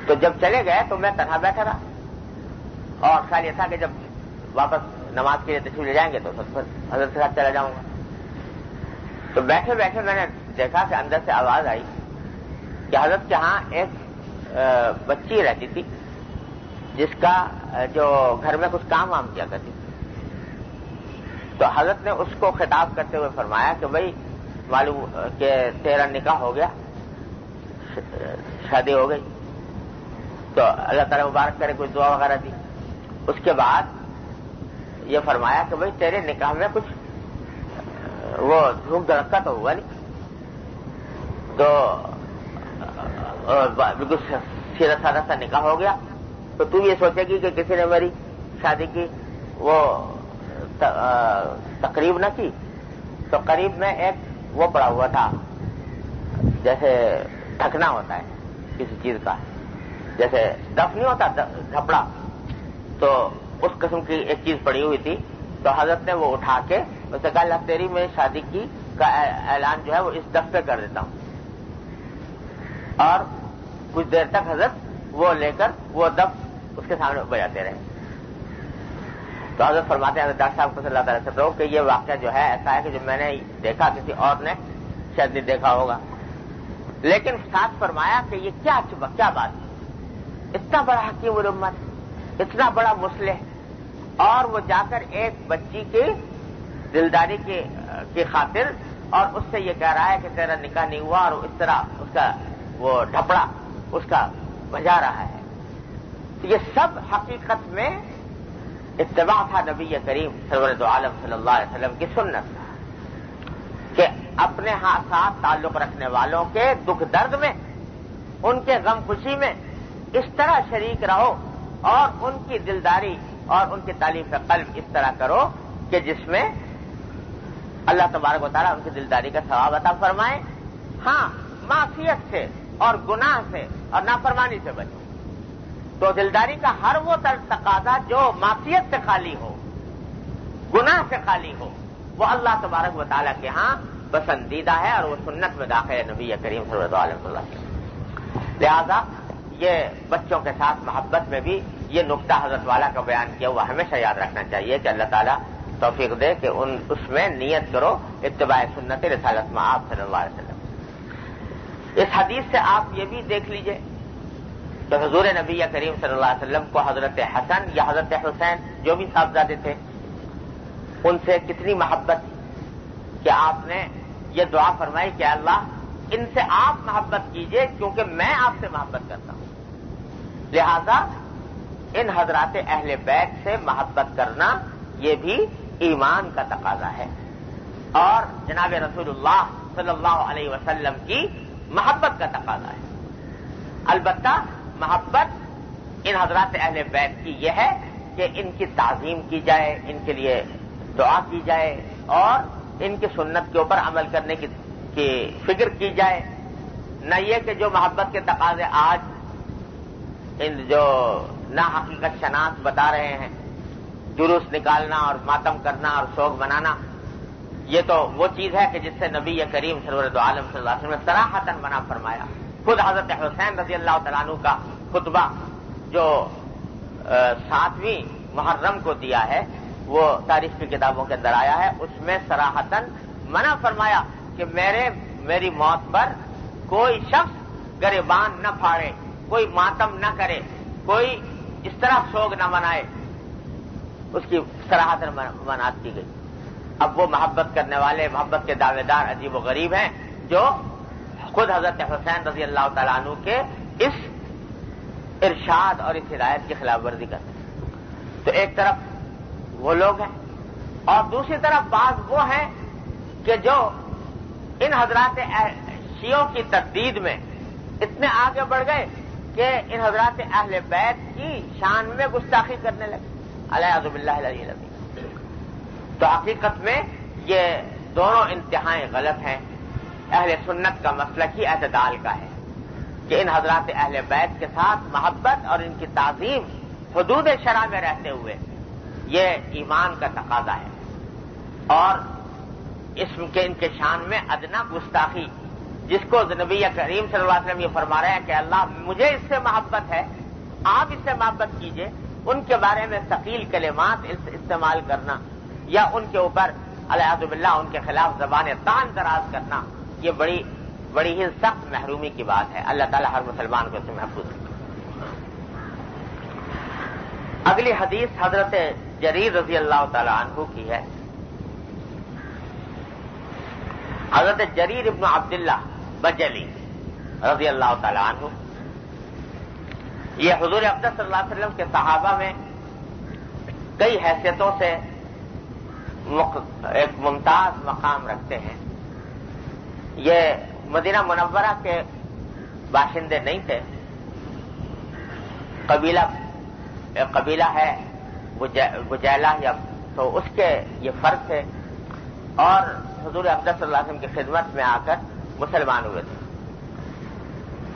تو جب چلے گئے تو میں تنہا بیٹھا رہا اور خیال یہ تھا کہ جب واپس نماز کے لیے تشریف لے جائیں گے تو حضرت کے ساتھ چلا جاؤں گا. تو بیٹھے بیٹھے میں نے دیکھا کہ اندر سے آواز آئی کہ حضرت کے ہاں ایک بچی رہتی تھی جس کا جو گھر میں کچھ کام وام کیا کرتی تھی. تو حضرت نے اس کو خطاب کرتے ہوئے فرمایا کہ بھائی معلوم کہ تیرا نکاح ہو گیا، شادی ہو گئی، تو اللہ تعالیٰ مبارک کرے، کوئی دعا وغیرہ دی. اس کے بعد یہ فرمایا کہ بھئی تیرے نکاح میں کچھ وہ دھوم دھڑکا تو ہوا نہیں، تو بالکل سیدھا سادہ سا نکاح ہو گیا، تو تو یہ سوچے گی کہ کسی نے میری شادی کی وہ تقریب نہ کی. تو قریب میں ایک وہ پڑا ہوا تھا، جیسے ڈھکنا ہوتا ہے کسی چیز کا، جیسے دف نہیں ہوتا جھپڑا، تو اس قسم کی ایک چیز پڑی ہوئی تھی. تو حضرت نے وہ اٹھا کے اسے کہا اللہ تیری میں شادی کی کا اعلان جو ہے وہ اس دف پہ کر دیتا ہوں. اور کچھ دیر تک حضرت وہ لے کر وہ دف اس کے سامنے بجاتے رہے. تو حضرت فرماتے ہیں ڈاکٹر صاحب کو صلی اللہ تعالی وسلم کہ یہ واقعہ جو ہے ایسا ہے کہ جو میں نے دیکھا کسی اور نے شاید نہیں دیکھا ہوگا. لیکن ساتھ فرمایا کہ یہ کیا بات ہے، اتنا بڑا حکیم الامت، اتنا بڑا مصلح، اور وہ جا کر ایک بچی کی دلداری کی خاطر اور اس سے یہ کہہ رہا ہے کہ تیرا نکاح نہیں ہوا، اور اس طرح اس کا وہ ڈھپڑا اس کا بجا رہا ہے. تو یہ سب حقیقت میں اتباع تھا نبی کریم سرور دو عالم صلی اللہ علیہ وسلم کی سنت، کہ اپنے ہاتھ ساتھ تعلق رکھنے والوں کے دکھ درد میں، ان کے غم خوشی میں اس طرح شریک رہو، اور ان کی دلداری اور ان کی تعلیف قلب اس طرح کرو کہ جس میں اللہ تبارک و تعالیٰ ان کی دلداری کا ثواب عطا فرمائے. ہاں، معصیت سے اور گناہ سے اور نافرمانی سے بچو. تو دلداری کا ہر وہ تقاضا جو معصیت سے خالی ہو، گناہ سے خالی ہو، وہ اللہ تبارک و تعالیٰ کے ہاں پسندیدہ ہے، اور وہ سنت میں داخل ہے نبی کریم صلی اللہ علیہ وسلم. لہذا یہ بچوں کے ساتھ محبت میں بھی یہ نقطہ حضرت والا کا بیان کیا ہوا ہمیشہ یاد رکھنا چاہیے کہ اللہ تعالیٰ توفیق دے کہ اس میں نیت کرو اتباع سنت رسالت مآب صلی اللہ علیہ وسلم. اس حدیث سے آپ یہ بھی دیکھ لیجئے کہ حضور نبی کریم صلی اللہ علیہ وسلم کو حضرت حسن یا حضرت حسین جو بھی صاحبزادے تھے ان سے کتنی محبت تھی کہ آپ نے یہ دعا فرمائی کہ اللہ ان سے آپ محبت کیجئے کیونکہ میں آپ سے محبت کرتا ہوں. لہذا ان حضرات اہل بیت سے محبت کرنا یہ بھی ایمان کا تقاضا ہے، اور جناب رسول اللہ صلی اللہ علیہ وسلم کی محبت کا تقاضا ہے. البتہ محبت ان حضرات اہل بیت کی یہ ہے کہ ان کی تعظیم کی جائے، ان کے لیے دعا کی جائے، اور ان کی سنت کے اوپر عمل کرنے کی فکر کی جائے. نہ یہ کہ جو محبت کے تقاضے آج ان جو نا حقیقت شناس بتا رہے ہیں، جلوس نکالنا اور ماتم کرنا اور شوق منانا، یہ تو وہ چیز ہے کہ جس سے نبی کریم سرور دو عالم صلی اللہ علیہ وسلم نے صراحتاً منع فرمایا. خود حضرت حسین رضی اللہ تعالیٰ عنہ کا خطبہ جو 7ویں محرم کو دیا ہے، وہ تاریخ کی کتابوں کے اندر آیا ہے، اس میں صراحتاً منع فرمایا کہ میری موت پر کوئی شخص گریبان نہ پھاڑے، کوئی ماتم نہ کرے، کوئی اس طرح سوگ نہ منائے. اس کی صراحتاً منعت کی گئی. اب وہ محبت کرنے والے، محبت کے دعوے دار عجیب و غریب ہیں جو خود حضرت حسین رضی اللہ تعالیٰ عنہ کے اس ارشاد اور اس ہدایت کی خلاف ورزی کرتے ہیں. تو ایک طرف وہ لوگ ہیں، اور دوسری طرف بعض وہ ہیں کہ جو ان حضرات شیعوں کی تردید میں اتنے آگے بڑھ گئے کہ ان حضرات اہل بیت کی شان میں گستاخی کرنے لگے، الیاذ باللہ العلی العظیم. تو حقیقت میں یہ دونوں انتہائیں غلط ہیں. اہل سنت کا مسلک ہی اعتدال کا ہے کہ ان حضرات اہل بیت کے ساتھ محبت اور ان کی تعظیم حدود شرع میں رہتے ہوئے یہ ایمان کا تقاضا ہے. اور اسم کے ان کے شان میں ادنا گستاخی، جس کو نبی کریم صلی اللہ علیہ وسلم یہ فرما رہے ہیں کہ اللہ مجھے اس سے محبت ہے، آپ اس سے محبت کیجئے، ان کے بارے میں ثقیل کلمات استعمال کرنا یا ان کے اوپر الیاذ باللہ ان کے خلاف زبان طعن دراز کرنا، یہ بڑی ہی سخت محرومی کی بات ہے. اللہ تعالیٰ ہر مسلمان کو اس سے محفوظ رکھے. اگلی حدیث حضرت جریر رضی اللہ تعالی عنہ کی ہے. حضرت جریر ابن عبداللہ بجلی رضی اللہ تعالی عنہ، یہ حضور اقدس صلی اللہ علیہ وسلم کے صحابہ میں کئی حیثیتوں سے ایک ممتاز مقام رکھتے ہیں۔ یہ مدینہ منورہ کے باشندے نہیں تھے، قبیلہ ہے بجیلہ، یا تو اس کے یہ فرد تھے، اور حضور اقدس صلی اللہ علیہ وسلم کی خدمت میں آ کر مسلمان ہوئے تھے،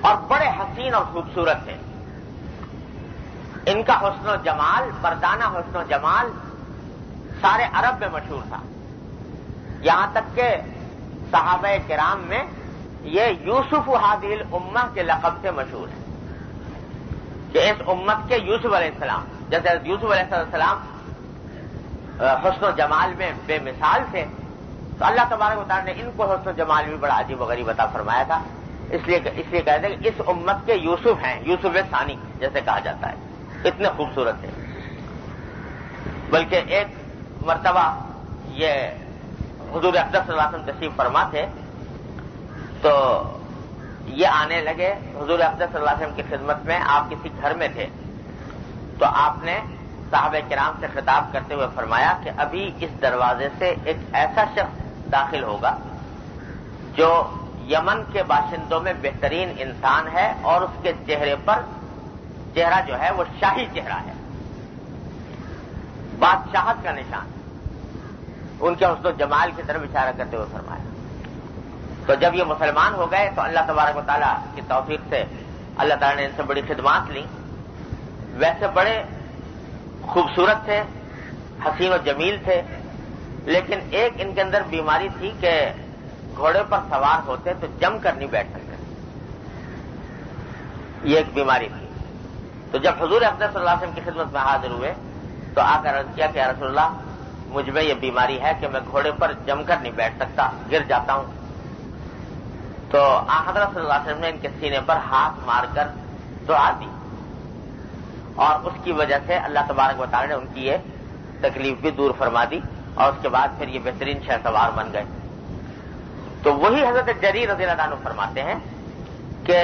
اور بڑے حسین اور خوبصورت تھے۔ ان کا حسن و جمال، مردانہ حسن و جمال سارے عرب میں مشہور تھا، یہاں تک کہ صحابہ کرام میں یہ یوسف ہادی الامہ کے لقب سے مشہور ہے، کہ اس امت کے یوسف علیہ السلام، جیسے یوسف علیہ السلام حسن و جمال میں بے مثال تھے، تو اللہ تبارک و تعالیٰ نے ان کو حسن و جمال بھی بڑا عجیب و غریب عطا فرمایا تھا، اس لیے کہتے ہیں کہ اس امت کے یوسف ہیں، یوسف ثانی جیسے کہا جاتا ہے، اتنے خوبصورت تھے۔ بلکہ ایک مرتبہ یہ حضور اقدس صلی اللہ علیہ وسلم تشریف فرما تھے، تو یہ آنے لگے حضور اقدس صلی اللہ علیہ وسلم کی خدمت میں، آپ کسی گھر میں تھے، تو آپ نے صحابہ کرام سے خطاب کرتے ہوئے فرمایا کہ ابھی اس دروازے سے ایک ایسا شخص داخل ہوگا جو یمن کے باشندوں میں بہترین انسان ہے، اور اس کے چہرہ جو ہے وہ شاہی چہرہ ہے، بادشاہت کا نشان، ان کے حسن و جمال کی طرف اشارہ کرتے ہوئے فرمایا۔ تو جب یہ مسلمان ہو گئے تو اللہ تبارک و تعالیٰ کی توفیق سے اللہ تعالیٰ نے ان سے بڑی خدمات لی۔ ویسے بڑے خوبصورت تھے، حسین و جمیل تھے، لیکن ایک ان کے اندر بیماری تھی کہ گھوڑے پر سوار ہوتے تو جم کر نہیں بیٹھ سکتے، یہ ایک بیماری تھی۔ تو جب حضور اقدس صلی اللہ علیہ وسلم کی خدمت میں حاضر ہوئے تو آ کر عرض کیا کہ یا رسول اللہ، مجھ میں یہ بیماری ہے کہ میں گھوڑے پر جم کر نہیں بیٹھ سکتا، گر جاتا ہوں۔ تو حضرت صلی اللہ علیہ وسلم نے ان کے سینے پر ہاتھ مار کر دعا دی، اور اس کی وجہ سے اللہ تبارک و تعالی نے ان کی یہ تکلیف بھی دور فرما دی، اور اس کے بعد پھر یہ بہترین شہ سوار بن گئے۔ تو وہی حضرت جریر رضی اللہ عنہ فرماتے ہیں کہ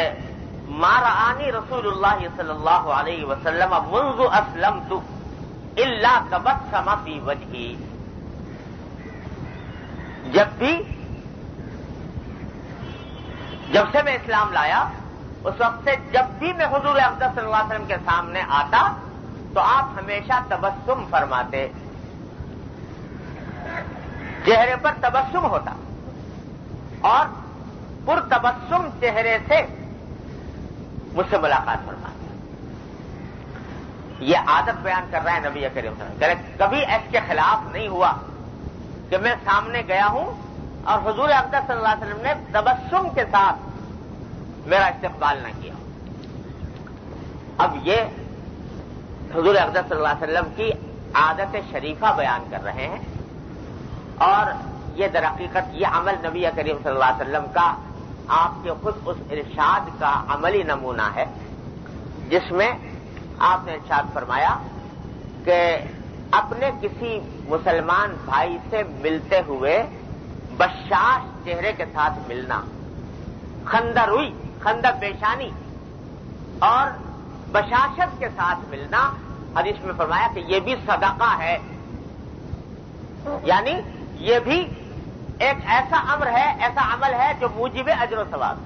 ما رآنی رسول اللہ صلی اللہ علیہ وسلم منذ اسلمت الا تبسم فی وجہی، جب سے میں اسلام لایا اس وقت سے جب بھی میں حضور اقدس صلی اللہ علیہ وسلم کے سامنے آتا تو آپ ہمیشہ تبسم فرماتے، چہرے پر تبسم ہوتا، اور پرتبسم چہرے سے مجھ سے ملاقات فرماتے۔ یہ عادت بیان کر رہا ہے نبی کریم صلی اللہ علیہ وسلم، کبھی اس کے خلاف نہیں ہوا کہ میں سامنے گیا ہوں اور حضور اقدس صلی اللہ علیہ وسلم نے تبسم کے ساتھ میرا استقبال نہ کیا۔ اب یہ حضور اقدس صلی اللہ علیہ وسلم کی عادت شریفہ بیان کر رہے ہیں، اور یہ در حقیقت یہ عمل نبی کریم صلی اللہ علیہ وسلم کا آپ کے خود اس ارشاد کا عملی نمونہ ہے، جس میں آپ نے ارشاد فرمایا کہ اپنے کسی مسلمان بھائی سے ملتے ہوئے بشاش چہرے کے ساتھ ملنا، خندہ روئی، خندہ پیشانی اور بشاشت کے ساتھ ملنا، حدیث میں فرمایا کہ یہ بھی صدقہ ہے، یعنی یہ بھی ایک ایسا امر ہے، ایسا عمل ہے جو موجب اجر و ثواب۔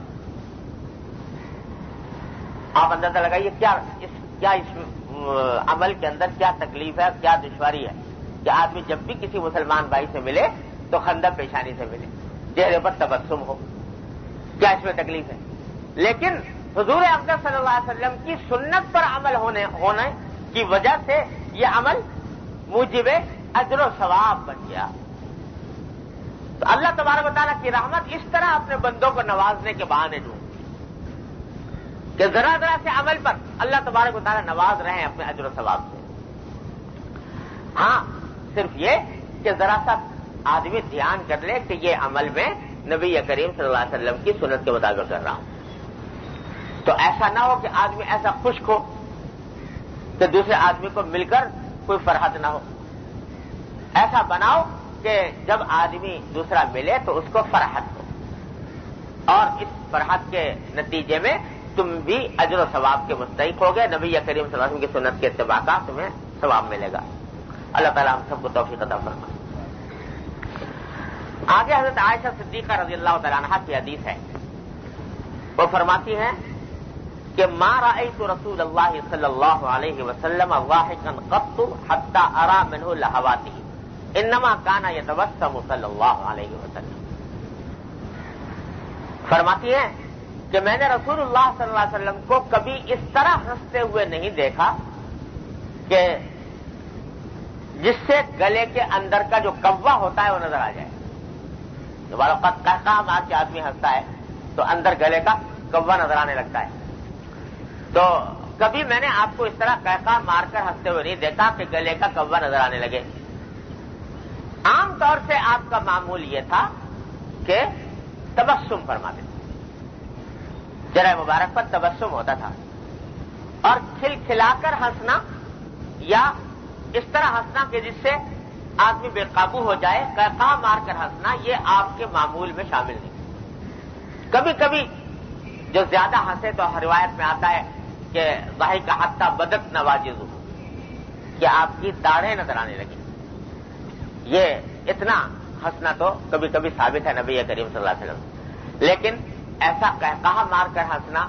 آپ اندازہ لگائیے کیا اس عمل کے اندر کیا تکلیف ہے، کیا دشواری ہے کہ آدمی جب بھی کسی مسلمان بھائی سے ملے تو خندہ پیشانی سے ملے، چہرے پر تبسم ہو، کیا اس میں تکلیف ہے؟ لیکن حضور اقدس صلی اللہ علیہ وسلم کی سنت پر عمل ہونے کی وجہ سے یہ عمل موجب اجر و ثواب بن گیا۔ تو اللہ تبارک و تعالیٰ کی رحمت اس طرح اپنے بندوں کو نوازنے کے بہانے ڈھونڈ کہ ذرا ذرا سے عمل پر اللہ تبارک و تعالیٰ نواز رہے ہیں اپنے اجر و ثواب سے۔ ہاں، صرف یہ کہ ذرا سا آدمی دھیان کر لے کہ یہ عمل میں نبی کریم صلی اللہ علیہ وسلم کی سنت کے مطابق کر رہا ہوں، تو ایسا نہ ہو کہ آدمی ایسا خشک ہو کہ دوسرے آدمی کو مل کر کوئی فرحت نہ ہو۔ ایسا بناؤ کہ جب آدمی دوسرا ملے تو اس کو فرحت ہو، اور اس فرحت کے نتیجے میں تم بھی اجر و ثواب کے مستحق ہوگے، نبی کریم صلی اللہ علیہ وسلم کی سنت کے اتباع کا تمہیں ثواب ملے گا۔ اللہ تعالیٰ ہم سب کو توفیق عطا فرمائے۔ آگے حضرت عائشہ صدیقہ رضی اللہ تعالیٰ عنہا کی حدیث ہے، وہ فرماتی ہیں کہ ما رأيت رسول اللہ صلی اللہ علیہ وسلم ضاحکا قط حتى ارى منه لهواته انما كان يتبسم صلی اللہ علیہ وسلم۔ فرماتی ہیں کہ میں نے رسول اللہ صلی اللہ علیہ وسلم کو کبھی اس طرح ہنستے ہوئے نہیں دیکھا کہ جس سے گلے کے اندر کا جو کوا ہوتا ہے وہ نظر آ جائے۔ دوبارہ قہقہ مار کے آدمی ہنستا ہے تو اندر گلے کا کوا نظر آنے لگتا ہے، تو کبھی میں نے آپ کو اس طرح قہقہ مار کر ہنستے ہوئے نہیں دیکھا کہ گلے کا کوا نظر آنے لگے۔ عام طور سے آپ کا معمول یہ تھا کہ تبسم فرماتے تھے، چہرہ مبارک پر تبسم ہوتا تھا، اور کھلکھلا کر ہنسنا یا اس طرح ہنسنا کہ جس سے آدمی بے قابو ہو جائے، قہقہ مار کر ہنسنا، یہ آپ کے معمول میں شامل نہیں۔ کبھی کبھی جو زیادہ ہنسے تو روایت میں آتا ہے کہ ضاحک حتی بدت نواجذہ، کہ آپ کی داڑھیں نظر آنے لگی۔ یہ اتنا ہنسنا تو کبھی کبھی ثابت ہے نبی کریم صلی اللہ علیہ وسلم، لیکن ایسا قہقہ مار کر ہنسنا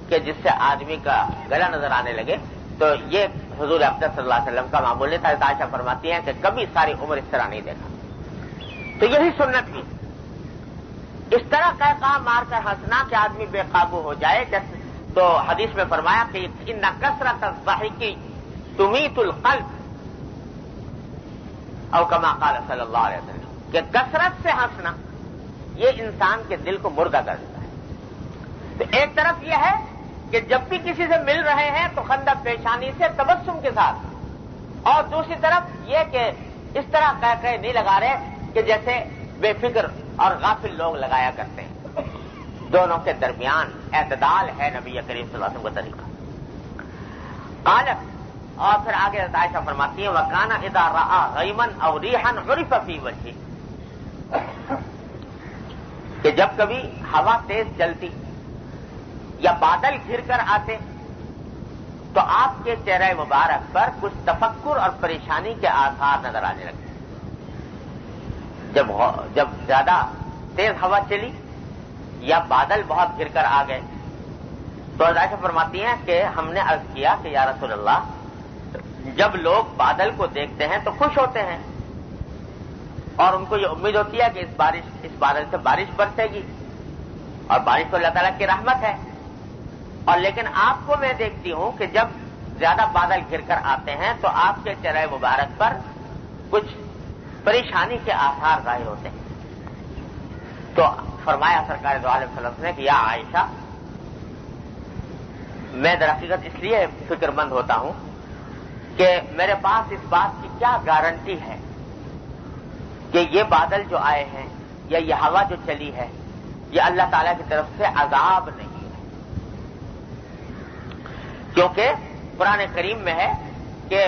کہ جس سے آدمی کا گلا نظر آنے لگے، تو یہ حضور اقدس صلی اللہ علیہ وسلم کا معمول نہیں تھا۔ عائشہ فرماتی ہیں کہ کبھی ساری عمر اس طرح نہیں دیکھا۔ تو یہی سنت بھی، اس طرح قہقہ مار کر ہنسنا کہ آدمی بے قابو ہو جائے۔ تو حدیث میں فرمایا کہ ان کثرت الضحک تمیت القلب، او کما قال صلی اللہ علیہ وسلم، کہ کثرت سے ہنسنا یہ انسان کے دل کو مردہ کر دیتا ہے۔ تو ایک طرف یہ ہے کہ جب بھی کسی سے مل رہے ہیں تو خندق پیشانی سے تبسم کے ساتھ، اور دوسری طرف یہ کہ اس طرح قہقہے نہیں لگا رہے کہ جیسے بے فکر اور غافل لوگ لگایا کرتے ہیں۔ دونوں کے درمیان اعتدال ہے نبی کریم صلی اللہ علیہ وسلم کا طریقہ۔ قالت، اور پھر آگے عائشہ فرماتی ہیں وَكَانَ إِذَا رَأَى غَيْمًا أَوْ رِيحًا عُرِفَ فِي وَجْهِهِ، کہ جب کبھی ہوا تیز چلتی یا بادل گھر کر آتے تو آپ کے چہرہ مبارک پر کچھ تفکر اور پریشانی کے آثار نظر آنے لگتے۔ جب زیادہ تیز ہوا چلی یا بادل بہت گر کر آ گئے تو عائشہ فرماتی ہیں کہ ہم نے عرض کیا کہ یا رسول اللہ، جب لوگ بادل کو دیکھتے ہیں تو خوش ہوتے ہیں اور ان کو یہ امید ہوتی ہے کہ اس بادل سے بارش برسے گی، اور بارش تو اللہ تعالیٰ کی رحمت ہے، اور لیکن آپ کو میں دیکھتی ہوں کہ جب زیادہ بادل گر کر آتے ہیں تو آپ کے چہرہ مبارک پر کچھ پریشانی کے آثار ظاہر ہوتے ہیں۔ تو فرمایا سرکار دو عالم صلی اللہ علیہ وسلم نے کہ یا عائشہ، میں در حقیقت اس لیے فکر مند ہوتا ہوں کہ میرے پاس اس بات کی کیا گارنٹی ہے کہ یہ بادل جو آئے ہیں یا یہ ہوا جو چلی ہے یہ اللہ تعالیٰ کی طرف سے عذاب نہیں ہے، کیونکہ قرآن کریم میں ہے کہ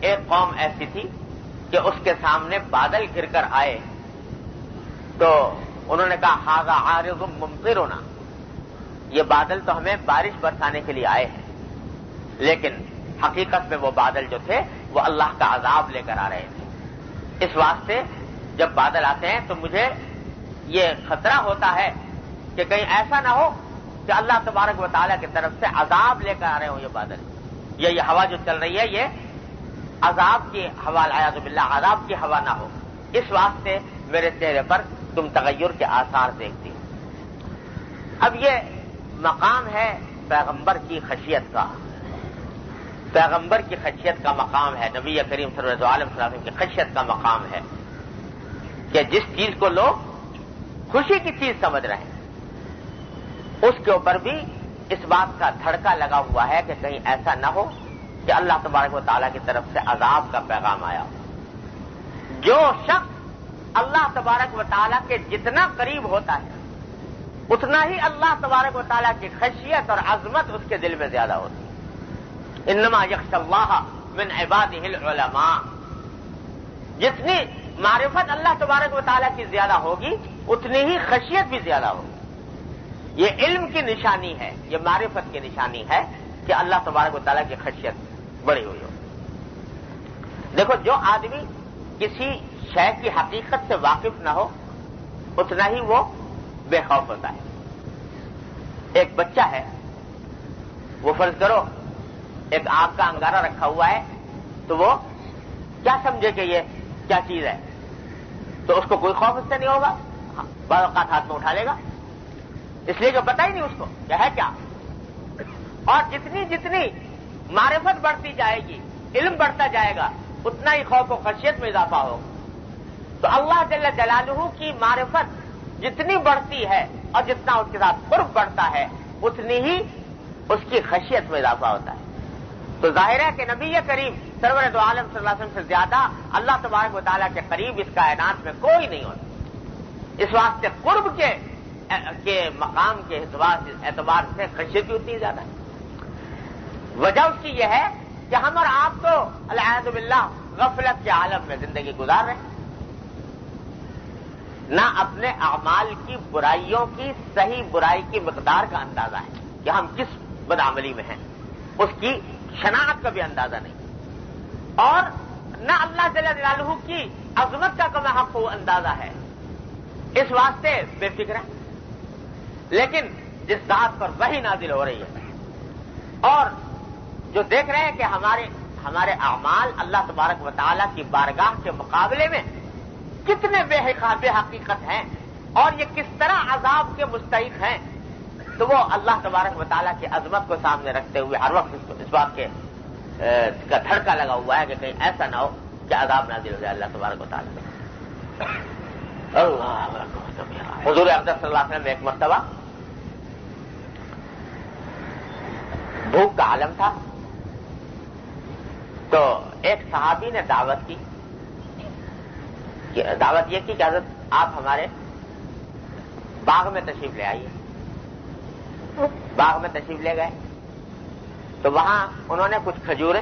ایک قوم ایسی تھی کہ اس کے سامنے بادل گر کر آئے تو انہوں نے کہا ھذا عارض ممطرنا، یہ بادل تو ہمیں بارش برسانے کے لیے آئے ہیں، لیکن حقیقت میں وہ بادل جو تھے وہ اللہ کا عذاب لے کر آ رہے تھے۔ اس واسطے جب بادل آتے ہیں تو مجھے یہ خطرہ ہوتا ہے کہ کہیں ایسا نہ ہو کہ اللہ تبارک و تعالیٰ کی طرف سے عذاب لے کر آ رہے ہوں یہ بادل، یہ ہوا جو چل رہی ہے یہ عذاب کی ہوا، اعوذ باللہ عذاب کی ہوا نہ ہو، اس واسطے میرے چہرے پر تم تغیر کے آثار دیکھتی ہو۔ اب یہ مقام ہے پیغمبر کی خشیت کا، پیغمبر کی خشیت کا مقام ہے، نبی کریم صلی اللہ علیہ وسلم کی خشیت کا مقام ہے کہ جس چیز کو لوگ خوشی کی چیز سمجھ رہے ہیں اس کے اوپر بھی اس بات کا دھڑکا لگا ہوا ہے کہ کہیں ایسا نہ ہو کہ اللہ تبارک و تعالیٰ کی طرف سے عذاب کا پیغام آیا ہو۔ جو شخص اللہ تبارک و تعالیٰ کے جتنا قریب ہوتا ہے اتنا ہی اللہ تبارک و تعالیٰ کی خشیت اور عظمت اس کے دل میں زیادہ ہوتی ہے۔ انما یخشی اللہ من عبادہ العلماء، جتنی معرفت اللہ تبارک و تعالیٰ کی زیادہ ہوگی اتنی ہی خشیت بھی زیادہ ہوگی. یہ علم کی نشانی ہے, یہ معرفت کی نشانی ہے کہ اللہ تبارک و تعالیٰ کی خشیت بڑی ہوئی ہو. دیکھو, جو آدمی کسی شے کی حقیقت سے واقف نہ ہو اتنا ہی وہ بے خوف ہوتا ہے. ایک بچہ ہے, وہ فرض کرو ایک آگ کا انگارہ رکھا ہوا ہے, تو وہ کیا سمجھے کہ یہ کیا چیز ہے, تو اس کو کوئی خوف اس سے نہیں ہوگا. بعض اوقات ہاتھ میں اٹھا لے گا, اس لیے کہ پتہ ہی نہیں اس کو کیا ہے کیا. اور جتنی جتنی معرفت بڑھتی جائے گی, علم بڑھتا جائے گا, اتنا ہی خوف و خشیت میں اضافہ ہوگا. تو اللہ جل جلالہ کی معرفت جتنی بڑھتی ہے اور جتنا اس کے ساتھ قرب بڑھتا ہے اتنی ہی اس کی خشیت میں اضافہ ہوتا ہے. تو ظاہر ہے کہ نبی کریم سرور دو عالم صلی اللہ علیہ وسلم سے زیادہ اللہ تبارک و تعالیٰ کے قریب اس کائنات میں کوئی نہیں ہوتا. اس واسطے قرب کے مقام کے اعتبار سے خشیت بھی اتنی زیادہ ہے. وجہ اس کی یہ ہے کہ ہم اور آپ تو العیاذ باللہ غفلت کے عالم میں زندگی گزار رہے ہیں. نہ اپنے اعمال کی برائیوں کی صحیح برائی کی مقدار کا اندازہ ہے کہ ہم کس بدعملی میں ہیں, اس کی شناخت کا بھی اندازہ نہیں, اور نہ اللہ جل جلالہ کی عظمت کا کم حق کو اندازہ ہے. اس واسطے بے فکر ہے. لیکن جس ذات پر وحی نازل ہو رہی ہے اور جو دیکھ رہے ہیں کہ ہمارے اعمال اللہ تبارک و تعالیٰ کی بارگاہ کے مقابلے میں کتنے بے حقیقت ہیں اور یہ کس طرح عذاب کے مستحق ہیں, تو وہ اللہ تبارک و تعالیٰ کی عظمت کو سامنے رکھتے ہوئے ہر وقت اس بات کا دھڑکا لگا ہوا ہے کہ کہیں ایسا نہ ہو کہ عذاب نازل ہو جائے اللہ تبارک و تعالیٰ. حضور اقدس صلی اللہ علیہ وسلم ایک مرتبہ بھوک کا عالم تھا, تو ایک صحابی نے دعوت یہ کی کہ حضرت آپ ہمارے باغ میں تشریف لے آئیے. باغ میں تشریف لے گئے تو وہاں انہوں نے کچھ کھجوریں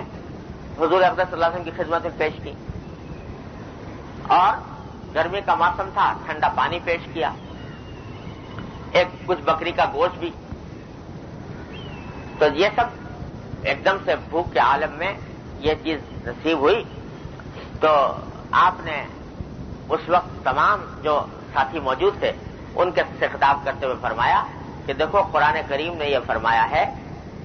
حضور اقدس صلی اللہ علیہ وسلم کی خدمت میں پیش کی, اور گرمی کا موسم تھا, ٹھنڈا پانی پیش کیا, کچھ بکری کا گوشت بھی. تو یہ سب ایک دم سے بھوک کے عالم میں یہ چیز نصیب ہوئی. تو آپ نے اس وقت تمام جو ساتھی موجود تھے ان کے سے خطاب کرتے ہوئے فرمایا کہ دیکھو, قرآن کریم نے یہ فرمایا ہے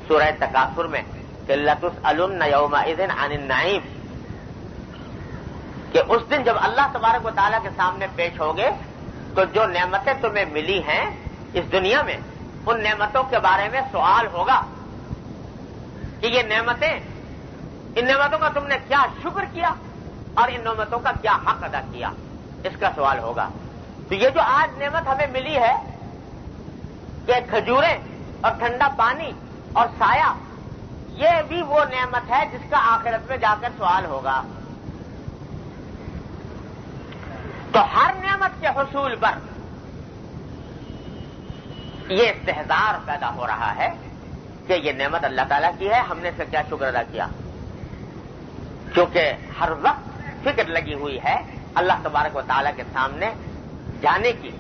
سورہ تکاثر میں کہ لَتُسْأَلُنَّ يَوْمَئِذٍ عَنِ النَّعِيمِ, کہ اس دن جب اللہ تبارک و تعالیٰ کے سامنے پیش ہوگے تو جو نعمتیں تمہیں ملی ہیں اس دنیا میں ان نعمتوں کے بارے میں سوال ہوگا کہ یہ نعمتیں, ان نعمتوں کا تم نے کیا شکر کیا اور ان نعمتوں کا کیا حق ادا کیا, اس کا سوال ہوگا. تو یہ جو آج نعمت ہمیں ملی ہے کہ کھجوریں اور ٹھنڈا پانی اور سایہ, یہ بھی وہ نعمت ہے جس کا آخرت میں جا کر سوال ہوگا. تو ہر نعمت کے حصول پر یہ استحضار پیدا ہو رہا ہے کہ یہ نعمت اللہ تعالیٰ کی ہے, ہم نے اس کا کیا شکر ادا کیا. کیونکہ ہر وقت فکر لگی ہوئی ہے اللہ تبارک و تعالیٰ کے سامنے جانے کی.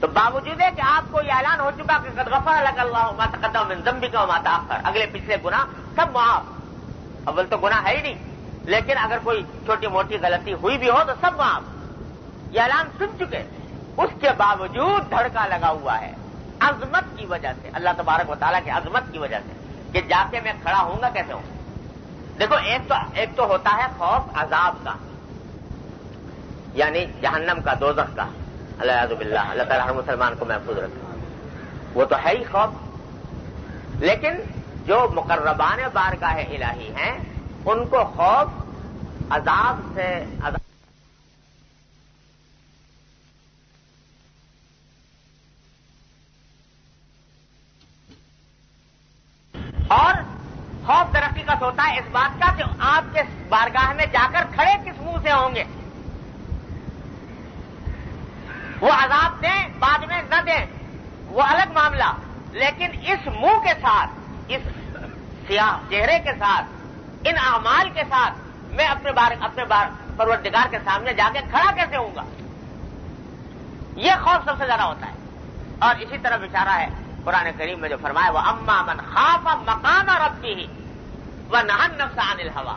تو باوجود ہے کہ آپ کو یہ اعلان ہو چکا کہ قد غفر لک اللہ ما تقدم من ذنبک وما تأخر, اگلے پچھلے گناہ سب معاف. اول تو گناہ ہے ہی نہیں, لیکن اگر کوئی چھوٹی موٹی غلطی ہوئی بھی ہو تو سب معاف. یہ اعلان سن چکے, اس کے باوجود دھڑکا لگا ہوا ہے عظمت کی وجہ سے, اللہ تبارک و تعالیٰ کی عظمت کی وجہ سے کہ جا کے میں کھڑا ہوں گا کیسے ہوں. دیکھو, ایک تو ہوتا ہے خوف عذاب کا, یعنی جہنم کا, دوزخ کا, العیاذ باللہ, اللہ تعالیٰ ہر مسلمان کو محفوظ رکھے, وہ تو ہے ہی خوف. لیکن جو مقربان بارگاہ الہی ہیں ان کو خوف عذاب سے اور خوف درحقیقت ہوتا ہے اس بات کا کہ آپ کے بارگاہ میں جا کر کھڑے کس منہ سے ہوں گے. وہ عذاب دیں بعد میں نہ دیں وہ الگ معاملہ, لیکن اس منہ کے ساتھ, اس سیاہ چہرے کے ساتھ, ان اعمال کے ساتھ میں اپنے پروردگار کے سامنے جا کے کھڑا کیسے ہوں گا؟ یہ خوف سب سے زیادہ ہوتا ہے. اور اسی طرح اشارہ ہے قرآن کریم میں جو فرمایا وہ اما من خاف مقام ربہ ونہى النفس عن الہوى،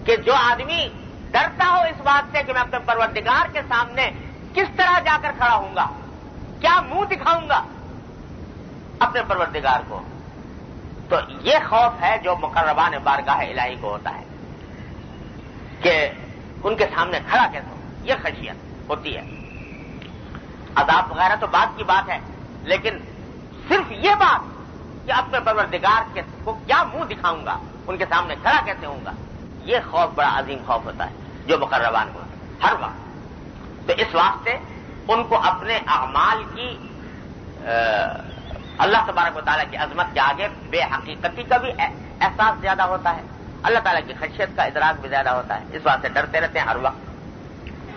کہ جو آدمی ڈرتا ہو اس بات سے کہ میں اپنے پروردگار کے سامنے کس طرح جا کر کھڑا ہوں گا، کیا منہ دکھاؤں گا اپنے پروردگار کو، تو یہ خوف ہے جو مقربان بارگاہ الہی کو ہوتا ہے کہ ان کے سامنے کھڑا کیسے ہو. یہ خشیت ہوتی ہے. عذاب وغیرہ تو بات کی بات ہے، لیکن صرف یہ بات کہ اپنے پروردگار کو کیا منہ دکھاؤں گا، ان کے سامنے کھڑا کیسے ہوں گا، یہ خوف بڑا عظیم خوف ہوتا ہے جو مقربان کو ہوتا ہے ہر وقت. تو اس واسطے ان کو اپنے اعمال کی اللہ تبارک و تعالیٰ کی عظمت کے آگے بے حقیقتی کا بھی احساس زیادہ ہوتا ہے، اللہ تعالیٰ کی خشیت کا ادراک بھی زیادہ ہوتا ہے. اس واسطے ڈرتے رہتے ہیں ہر وقت.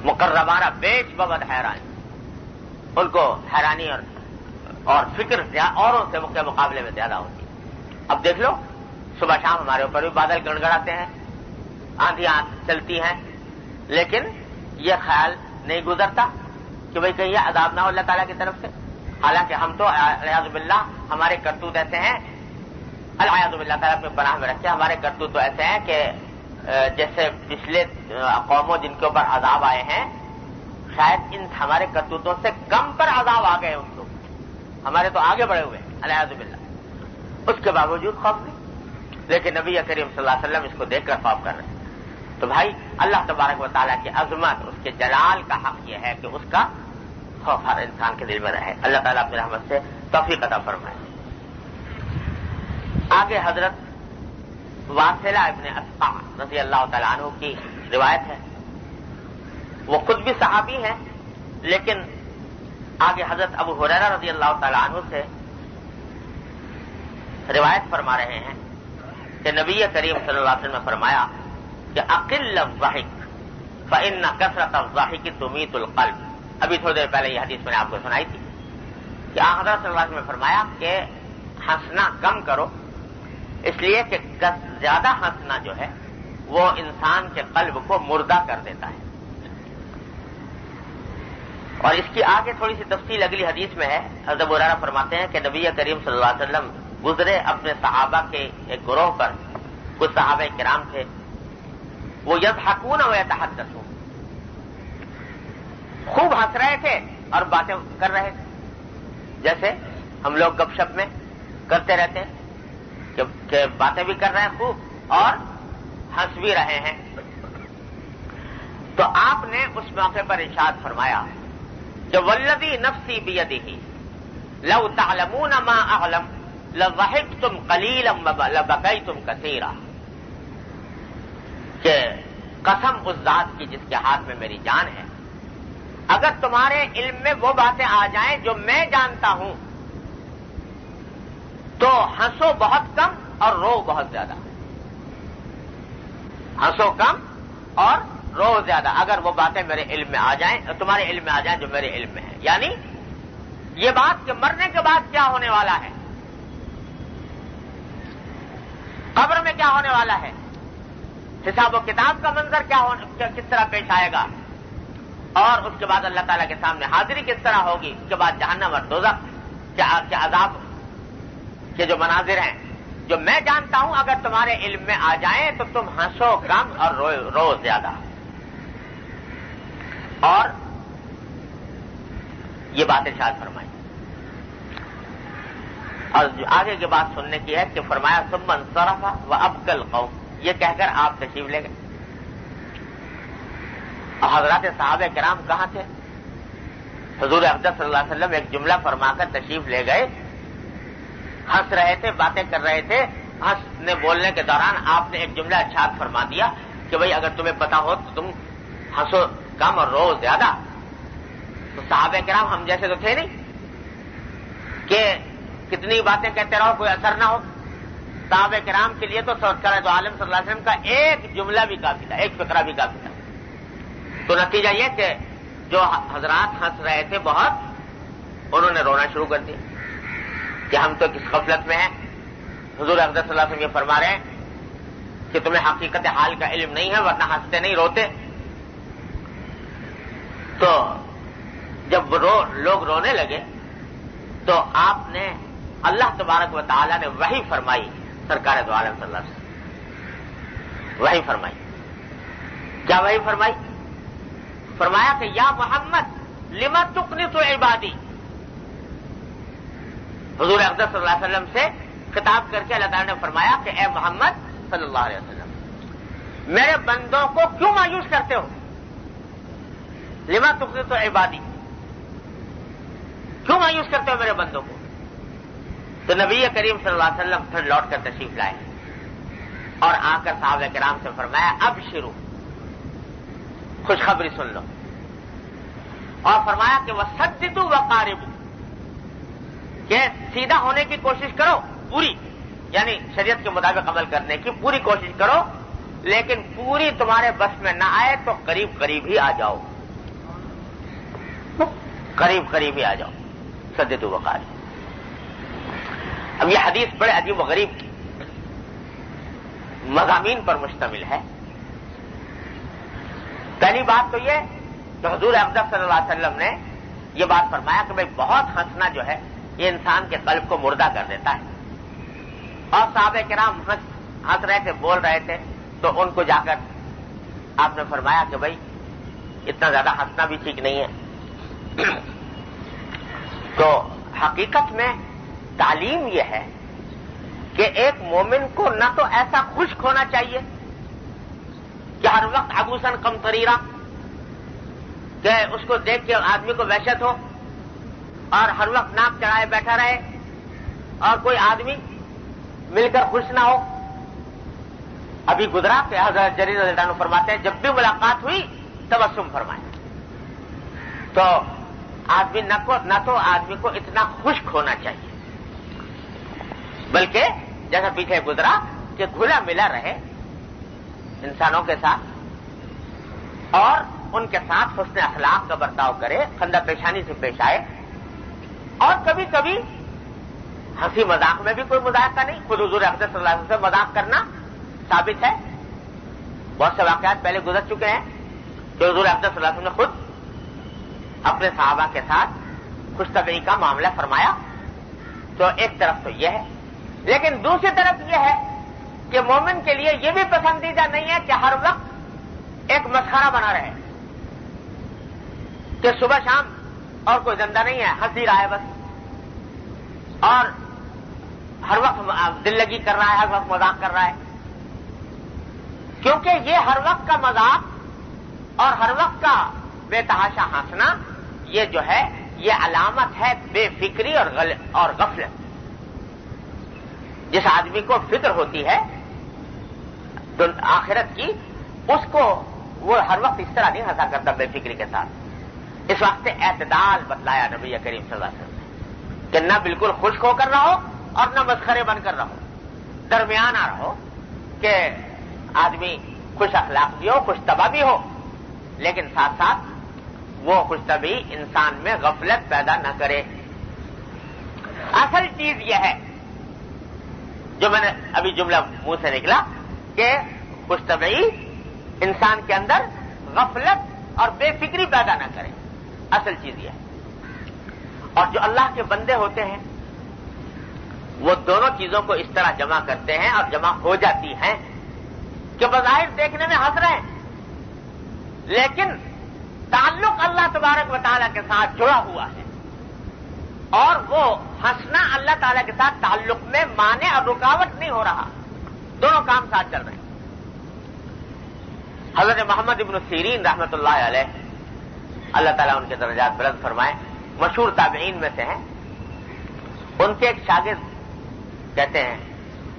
مقربانہ بیچ ببد حیران، ان کو حیرانی اور فکر اوروں سے کے مقابلے میں زیادہ ہوتی ہے. اب دیکھ لو صبح شام ہمارے اوپر بھی بادل گڑگڑاتے ہیں، آندھیاں چلتی ہیں، لیکن یہ خیال نہیں گزرتا کہ بھئی کہیں یہ عذاب نہ ہو اللہ تعالیٰ کی طرف سے. حالانکہ ہم تو العیاذ باللہ ہمارے کرتوت ایسے ہیں، العیاذ باللہ تعالیٰ اپنے پناہ میں رکھے، ہمارے کرتوت تو ایسے ہیں کہ جیسے پچھلے قوموں جن کے اوپر عذاب آئے ہیں شاید ان ہمارے کرتوتوں سے کم پر عذاب آ گئے ان کو، ہمارے تو آگے بڑھے ہوئے العیاذ باللہ. اس کے باوجود خوف نہیں، لیکن نبی کریم صلی اللہ علیہ وسلم اس کو دیکھ کر خوف کر رہے ہیں. تو بھائی اللہ تبارک و تعالیٰ کی عظمت، اس کے جلال کا حق یہ ہے کہ اس کا خوف ہر انسان کے دل میں رہے. اللہ تعالیٰ اپنی رحمت سے توفیق عطا فرمائے. آگے حضرت واصلہ ابن اسقع رضی اللہ تعالیٰ عنہ کی روایت ہے. وہ خود بھی صحابی ہیں، لیکن آگے حضرت ابو ہریرہ رضی اللہ تعالیٰ عنہ سے روایت فرما رہے ہیں کہ نبی کریم صلی اللہ علیہ وسلم نے فرمایا کہ اقل الضحک فإن کثرۃ الضحک تمیت القلب. ابھی تھوڑی دیر پہلے یہ حدیث میں نے آپ کو سنائی تھی کہ حضرت صلی اللہ علیہ وسلم نے فرمایا کہ ہنسنا کم کرو، اس لیے کہ زیادہ ہنسنا جو ہے وہ انسان کے قلب کو مردہ کر دیتا ہے. اور اس کی آگے تھوڑی سی تفصیل اگلی حدیث میں ہے. حضرت ابو ہریرہ فرماتے ہیں کہ نبی کریم صلی اللہ علیہ وسلم گزرے اپنے صحابہ کے ایک گروہ پر، کچھ صحابہ کرام تھے، وہ یضحکون و یتحدثون، خوب ہنس رہے تھے اور باتیں کر رہے تھے، جیسے ہم لوگ گپ شپ میں کرتے رہتے ہیں کہ باتیں بھی کر رہے ہیں خوب اور ہنس بھی رہے ہیں. تو آپ نے اس موقع پر ارشاد فرمایا کہ والذی نفسی بیدہ لو تعلمون ما اعلم لضحکتم قلیلا لبکیتم کثیرا، کہ قسم اس ذات کی جس کے ہاتھ میں میری جان ہے، اگر تمہارے علم میں وہ باتیں آ جائیں جو میں جانتا ہوں تو ہنسو بہت کم اور رو بہت زیادہ. ہنسو کم اور رو زیادہ اگر وہ باتیں میرے علم میں آ جائیں، تمہارے علم میں آ جائیں جو میرے علم میں ہے. یعنی یہ بات کہ مرنے کے بعد کیا ہونے والا ہے، قبر میں کیا ہونے والا ہے، حساب و کتاب کا منظر کس طرح پیش آئے گا، اور اس کے بعد اللہ تعالیٰ کے سامنے حاضری کس طرح ہوگی، اس کے بعد جہنم اور دوزخ کے عذاب کے جو مناظر ہیں جو میں جانتا ہوں، اگر تمہارے علم میں آ جائیں تو تم ہنسو کم اور رو زیادہ. اور یہ بات ارشاد فرمائی. اور آگے کی بات سننے کی ہے کہ فرمایا ثم انصرف وابكى القوم، یہ کہہ کر آپ تشریف لے گئے. اور حضرات صحابہ کرام کہاں تھے؟ حضور اقدس صلی اللہ علیہ وسلم ایک جملہ فرما کر تشریف لے گئے، ہنس رہے تھے، باتیں کر رہے تھے، ہنسنے بولنے کے دوران آپ نے ایک جملہ ارشاد فرما دیا کہ بھئی اگر تمہیں پتا ہو تو تم ہنسو کم اور رو زیادہ. تو صحابہ کرام ہم جیسے تو تھے نہیں کہ کتنی باتیں کہتے رہو کوئی اثر نہ ہو. صحابہ کرام کے لیے تو سرکار دو عالم صلی اللہ علیہ وسلم کا ایک جملہ بھی کافی تھا، ایک فقرہ بھی کافی تھا. تو نتیجہ یہ کہ جو حضرات ہنس رہے تھے بہت، انہوں نے رونا شروع کر دیا کہ ہم تو کس غفلت میں ہیں. حضور اقدس صلی اللہ علیہ وسلم یہ فرما رہے ہیں کہ تمہیں حقیقت حال کا علم نہیں ہے ورنہ ہنستے نہیں روتے. تو جب لوگ رونے لگے تو آپ نے اللہ تبارک و تعالی نے وحی فرمائی سرکار دو عالم صلی اللہ علیہ وسلم. وحی فرمائی. کیا وحی فرمائی؟ فرمایا کہ یا محمد لما تقنط عبادی. حضور اقدس صلی اللہ علیہ وسلم سے خطاب کر کے اللہ تعالیٰ نے فرمایا کہ اے محمد صلی اللہ علیہ وسلم میرے بندوں کو کیوں مایوس کرتے ہو؟ لما تقنط عبادی، کیوں مایوس کرتے ہو میرے بندوں کو؟ تو نبی کریم صلی اللہ علیہ وسلم پھر لوٹ کر تشریف لائے اور آ کر صحابہ کرام سے فرمایا اب شروع، خوشخبری سن لو. اور فرمایا کہ وَسَدِّدُوا وَقَارِبُوا، کہ سیدھا ہونے کی کوشش کرو پوری، یعنی شریعت کے مطابق عمل کرنے کی پوری کوشش کرو، لیکن پوری تمہارے بس میں نہ آئے تو قریب قریب ہی آ جاؤ، قریب قریب ہی آ جاؤ. سددوا وقاربوا. اب یہ حدیث بڑے عجیب و غریب مضامین پر مشتمل ہے. پہلی بات تو یہ کہ حضور اقدس صلی اللہ علیہ وسلم نے یہ بات فرمایا کہ بھئی بہت ہنسنا جو ہے یہ انسان کے قلب کو مردہ کر دیتا ہے. اور صحابہ کرام ہنس رہے تھے، بول رہے تھے، تو ان کو جا کر آپ نے فرمایا کہ بھئی اتنا زیادہ ہنسنا بھی ٹھیک نہیں ہے. تو حقیقت میں تعلیم یہ ہے کہ ایک مومن کو نہ تو ایسا خشک ہونا چاہیے کہ ہر وقت عبوسن قمطریرا، کہ اس کو دیکھ کے آدمی کو وحشت ہو اور ہر وقت ناک چڑھائے بیٹھا رہے اور کوئی آدمی مل کر خوش نہ ہو. ابھی گزرا کہ حضرت جریر رضی اللہ عنہ فرماتے ہیں جب بھی ملاقات ہوئی تبسم فرمائے. تو آدمی نہ تو آدمی کو اتنا خشک ہونا چاہیے، بلکہ جیسا پیچھے گزرا کہ گھلا ملا رہے انسانوں کے ساتھ اور ان کے ساتھ حسن اخلاق کا برتاؤ کرے، خندہ پیشانی سے پیش آئے. اور کبھی کبھی ہنسی مذاق میں بھی کوئی مذاق نہیں. خود حضور اقدس صلی اللہ علیہ وسلم سے مذاق کرنا ثابت ہے. بہت سے واقعات پہلے گزر چکے ہیں کہ حضور اقدس صلی اللہ علیہ وسلم نے خود اپنے صحابہ کے ساتھ خوش طبعی کا معاملہ فرمایا. تو ایک طرف تو یہ ہے، لیکن دوسری طرف یہ ہے کہ مومن کے لیے یہ بھی پسندیدہ نہیں ہے کہ ہر وقت ایک مسخرہ بنا رہے کہ صبح شام اور کوئی دندہ نہیں ہے، ہنسی رہا ہے بس، اور ہر وقت دل لگی کر رہا ہے، ہر وقت مذاق کر رہا ہے. کیونکہ یہ ہر وقت کا مذاق اور ہر وقت کا بے تحاشا ہنسنا یہ جو ہے یہ علامت ہے بے فکری اور غفلت. جس آدمی کو فکر ہوتی ہے تو آخرت کی، اس کو وہ ہر وقت اس طرح نہیں ہنسا کرتا بے فکری کے ساتھ. اس وقت اعتدال بتلایا نبی کریم صلی اللہ علیہ وسلم نے کہ نہ بالکل خشک ہو کر رہو اور نہ مسخرے بن کر رہو، درمیانہ رہو کہ آدمی خوش اخلاق بھی ہو، خوش طبع بھی ہو، لیکن ساتھ ساتھ وہ خوش طبعی انسان میں غفلت پیدا نہ کرے. اصل چیز یہ ہے جو میں نے ابھی جملہ منہ سے نکلا کہ خوش طبعی انسان کے اندر غفلت اور بے فکری پیدا نہ کرے. اصل چیز یہ ہے. اور جو اللہ کے بندے ہوتے ہیں وہ دونوں چیزوں کو اس طرح جمع کرتے ہیں اور جمع ہو جاتی ہیں کہ بظاہر دیکھنے میں ہنس رہے ہیں لیکن تعلق اللہ تبارک و تعالیٰ کے ساتھ جڑا ہوا ہے، اور وہ ہنسنا اللہ تعالیٰ کے ساتھ تعلق میں مانع اور رکاوٹ نہیں ہو رہا، دونوں کام ساتھ چل رہے ہیں. حضرت محمد ابن سیرین رحمۃ اللہ علیہ، اللہ تعالیٰ ان کے درجات بلند فرمائے، مشہور تابعین میں سے ہیں. ان کے ایک شاگرد کہتے ہیں،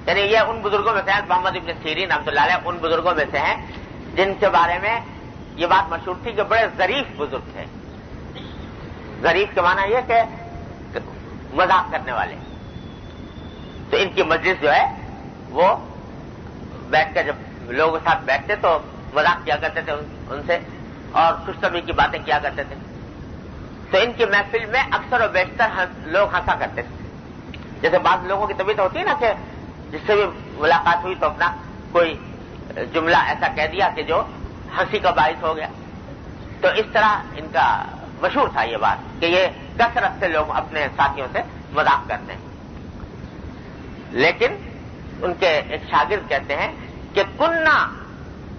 یعنی یہ ان بزرگوں میں سے ہیں، محمد ابن سیرین رحمۃ اللہ علیہ ان بزرگوں میں سے ہیں جن کے بارے میں یہ بات مشہور تھی کہ بڑے ظریف بزرگ تھے. ظریف کے معنی یہ کہ مذاق کرنے والے. تو ان کی مجلس جو ہے وہ بیٹھ کر جب لوگوں کے ساتھ بیٹھتے تو مذاق کیا کرتے تھے ان سے اور خوش طبعی کی باتیں کیا کرتے تھے. تو ان کی محفل میں اکثر و بیشتر لوگ ہنسا کرتے تھے. جیسے بعض لوگوں کی طبیعت ہوتی ہے نا کہ جس سے بھی ملاقات ہوئی تو اپنا کوئی جملہ ایسا کہہ دیا کہ جو ہنسی کا باعث ہو گیا. تو اس طرح ان کا مشہور تھا یہ بات کہ یہ کثرت سے لوگ اپنے ساتھیوں سے مذاق کرتے ہیں. لیکن ان کے ایک شاگرد کہتے ہیں کہ کننا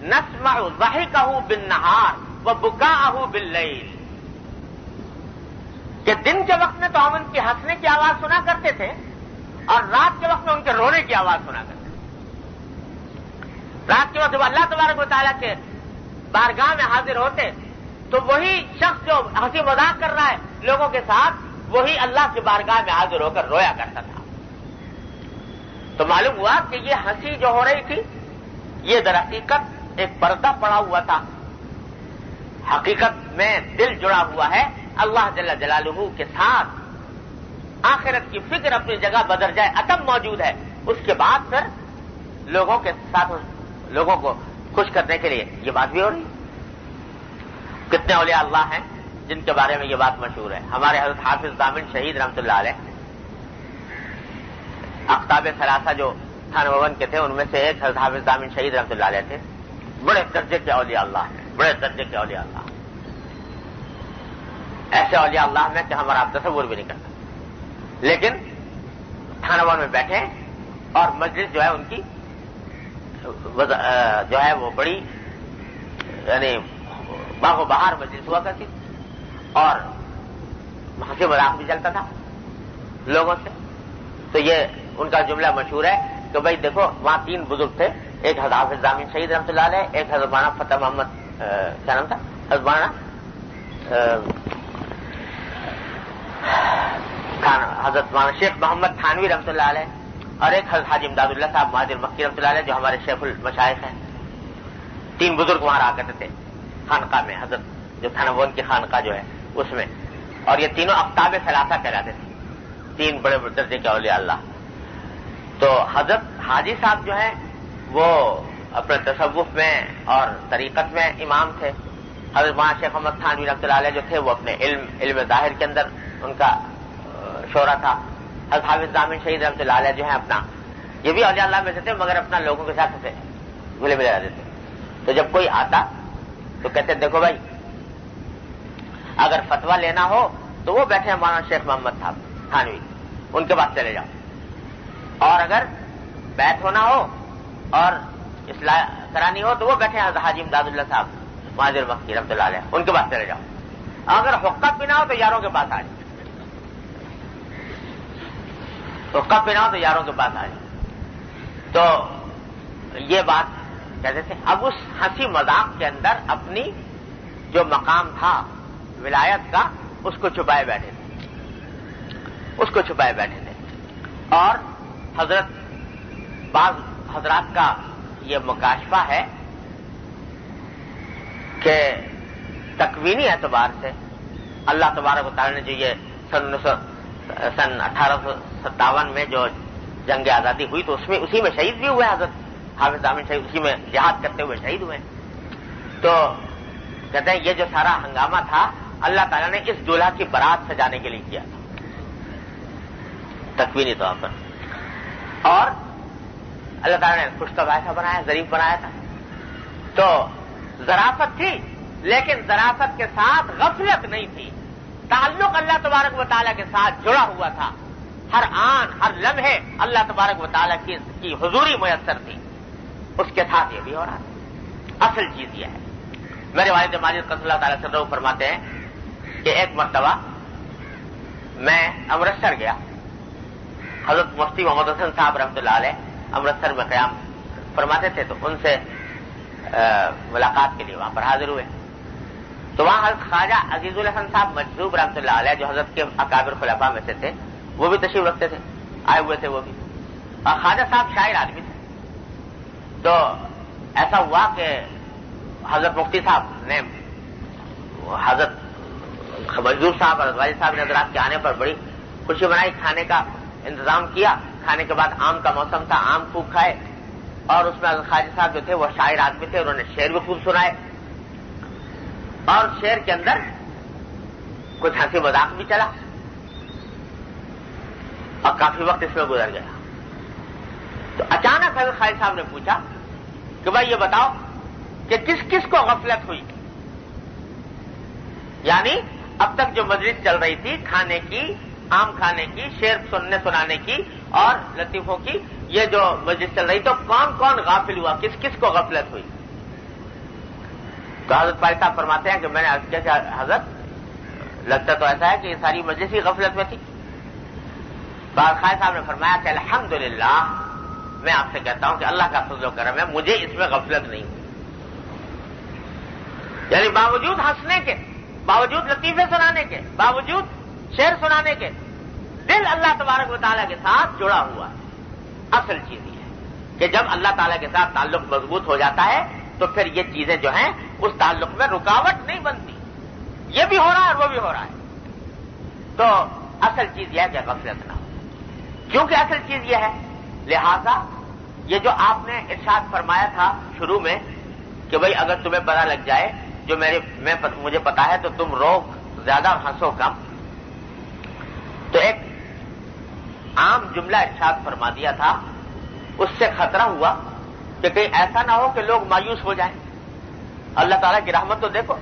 نسمع ضحکہ بالنہار وبکاءہ باللیل، کہ دن کے وقت میں تو ہم ان کی ہنسنے کی آواز سنا کرتے تھے اور رات کے وقت میں ان کے رونے کی آواز سنا کرتے تھے. رات کے وقت جب اللہ تبارک و تعالیٰ کے بارگاہ میں حاضر ہوتے تو وہی شخص جو ہنسی مذاق کر رہا ہے لوگوں کے ساتھ، وہی اللہ کی بارگاہ میں حاضر ہو کر رویا کرتا تھا. تو معلوم ہوا کہ یہ ہنسی جو ہو رہی تھی یہ در حقیقت ایک پردہ پڑا ہوا تھا. حقیقت میں دل جڑا ہوا ہے اللہ جل جلالہ کے ساتھ. آخرت کی فکر اپنی جگہ بدرجہ اتم موجود ہے. اس کے بعد پھر لوگوں کے ساتھ لوگوں کو خوش کرنے کے لیے یہ بات بھی ہو رہی ہے. کتنے اولیاء اللہ ہیں جن کے بارے میں یہ بات مشہور ہے. ہمارے حضرت حافظ دامن شہید رحمۃ اللہ علیہ اقطاب ثلاثہ جو تھانہ بھون کے تھے ان میں سے ایک حضرت حافظ دامن شہید رحمۃ اللہ علیہ تھے. بڑے درجے کے اولیاء اللہ ہیں، بڑے درجے کے اولیاء اللہ. ایسے اولیاء اللہ میں کہ ہمارا آپ تصور بھی نہیں کرتا. لیکن تھانہ بھون میں بیٹھے اور مجلس جو ہے ان کی جو ہے وہ بڑی یعنی باغ و بہار مجلس ہوا کرتی اور ہنسی مذاق بھی چلتا تھا لوگوں سے. تو یہ ان کا جملہ مشہور ہے کہ بھائی دیکھو وہاں 3 بزرگ تھے، ایک حضرت حافظ دامن شہید رحمۃ اللہ علیہ، ایک حضرت مولانا فتح محمد کیا نام تھا، حضرت مولانا حضرت مولانا شیخ محمد تھانوی رحمۃ اللہ علیہ، اور ایک حضرت حاجی امداد اللہ صاحب مہاجر مکی رحمۃ اللہ علیہ جو ہمارے شیخ المشائخ ہیں. 3 بزرگ وہاں رہا کرتے تھے خانقاہ میں، حضرت جو تھانہ بھون کی خانقاہ جو ہے اس میں. اور یہ تینوں اقطاب ثلاثہ کہلاتے تھے، 3 بڑے درجے کے اولیاء اللہ. تو حضرت حاجی صاحب جو ہیں وہ اپنے تصوف میں اور طریقت میں امام تھے. حضرت مولانا شیخ محمد تھانوی رحمۃ اللہ علیہ جو تھے وہ اپنے علم ظاہر کے اندر ان کا شعرا تھا. حضرت حافظ دامن شہید رحمۃ اللہ علیہ جو ہیں اپنا یہ بھی اولیاء اللہ میں سے تھے مگر اپنا لوگوں کے ساتھ گلے ملے رہتے تھے. تو جب کوئی آتا تو کہتے دیکھو بھائی اگر فتویٰ لینا ہو تو وہ بیٹھے ہیں مولانا شیخ محمد صاحب تھانوی، ان کے پاس چلے جاؤ. اور اگر بیعت ہونا ہو اور اصلاح کرانی ہو تو وہ بیٹھے ہیں حاجی امداد اللہ صاحب مہاجر مکی رحمۃ اللہ علیہ، ان کے پاس چلے جاؤ. اگر حقہ پینا ہو تو یاروں کے پاس آ جاؤ، حقہ پینا ہو تو یاروں کے پاس آ جاؤ. تو یہ بات کہتے تھے. اب اس ہنسی مذاق کے اندر اپنی جو مقام تھا ولایت کا اس کو چھپائے بیٹھے تھے. اور حضرت بعض حضرات کا یہ مکاشفہ ہے کہ تکوینی اعتبار سے اللہ تبارک و تعالی نے جو یہ سن 1857 میں جو جنگ آزادی ہوئی تو اسی میں شہید بھی ہوئے حضرت حافظ دامن شہید، اسی میں جہاد کرتے ہوئے شہید ہوئے. تو کہتے ہیں یہ جو سارا ہنگامہ تھا اللہ تعالیٰ نے اس دولہا کی بارات سجانے کے لیے کیا تھا تکوینی طور پر. اور اللہ تعالیٰ نے خوشطبع ایسا بنایا، ظریف بنایا تھا. تو ظرافت تھی لیکن ظرافت کے ساتھ غفلت نہیں تھی. تعلق اللہ تبارک و تعالیٰ کے ساتھ جڑا ہوا تھا. ہر آن ہر لمحے اللہ تبارک و تعالیٰ کی حضوری میسر تھی. اس کے ساتھ یہ بھی ہو رہا تھا. اصل چیز یہ ہے. میرے والد ماجد قدس اللہ تعالیٰ سے فرماتے ہیں کہ ایک مرتبہ میں امرتسر گیا. حضرت مفتی محمد حسن صاحب رحمۃ اللہ علیہ امرتسر میں قیام فرماتے تھے تو ان سے ملاقات کے لیے وہاں پر حاضر ہوئے. تو وہاں حضرت خواجہ عزیز الحسن صاحب مجذوب رحمۃ اللہ علیہ جو حضرت کے اکابر خلفاء میں سے تھے وہ بھی تشریف رکھتے تھے، آئے ہوئے تھے وہ بھی. اور خواجہ صاحب شاعر آدمی تھے. تو ایسا ہوا کہ حضرت مفتی صاحب نے حضرت مجذوب صاحب اور غازی صاحب نے حضرات کے آنے پر بڑی خوشی منائی، کھانے کا انتظام کیا. کھانے کے بعد آم کا موسم تھا، آم خوب کھائے. اور اس میں حضرت خواجہ صاحب جو تھے وہ شاعر آدمی تھے، انہوں نے شعر بھی خوب سنائے. اور شعر کے اندر کچھ ہنسی مذاق بھی چلا اور کافی وقت اس میں گزر گیا. تو اچانک حضرت خواجہ صاحب نے پوچھا کہ بھائی یہ بتاؤ کہ کس کس کو غفلت ہوئی. یعنی اب تک جو مجلس چل رہی تھی کھانے کی، آم کھانے کی، شعر سنانے کی اور لطیفوں کی، یہ جو مجلس چل رہی تو کون کون غافل ہوا، کس کس کو غفلت ہوئی؟ تو حضرت پائی صاحب فرماتے ہیں کہ میں نے عرض کیا کہ حضرت لگتا تو ایسا ہے کہ یہ ساری مجلس ہی غفلت میں تھی. خواجہ صاحب نے فرمایا کہ الحمدللہ میں آپ سے کہتا ہوں کہ اللہ کا فضل و کرم ہے، مجھے اس میں غفلت نہیں ہوئی. یعنی باوجود ہنسنے کے، باوجود لطیفے سنانے کے، باوجود شعر سنانے کے، دل اللہ تبارک و تعالیٰ کے ساتھ جڑا ہوا ہے. اصل چیز یہ ہے کہ جب اللہ تعالیٰ کے ساتھ تعلق مضبوط ہو جاتا ہے تو پھر یہ چیزیں جو ہیں اس تعلق میں رکاوٹ نہیں بنتی. یہ بھی ہو رہا ہے اور وہ بھی ہو رہا ہے. تو اصل چیز یہ ہے کہ غفلت نہ ہو. کیونکہ اصل چیز یہ ہے، لہذا یہ جو آپ نے ارشاد فرمایا تھا شروع میں کہ بھئی اگر تمہیں پتہ لگ جائے جو مجھے پتا ہے تو تم رو زیادہ ہنسو کم، تو ایک عام جملہ ارشاد فرما دیا تھا. اس سے خطرہ ہوا کہ کہیں ایسا نہ ہو کہ لوگ مایوس ہو جائیں. اللہ تعالیٰ کی رحمت تو دیکھو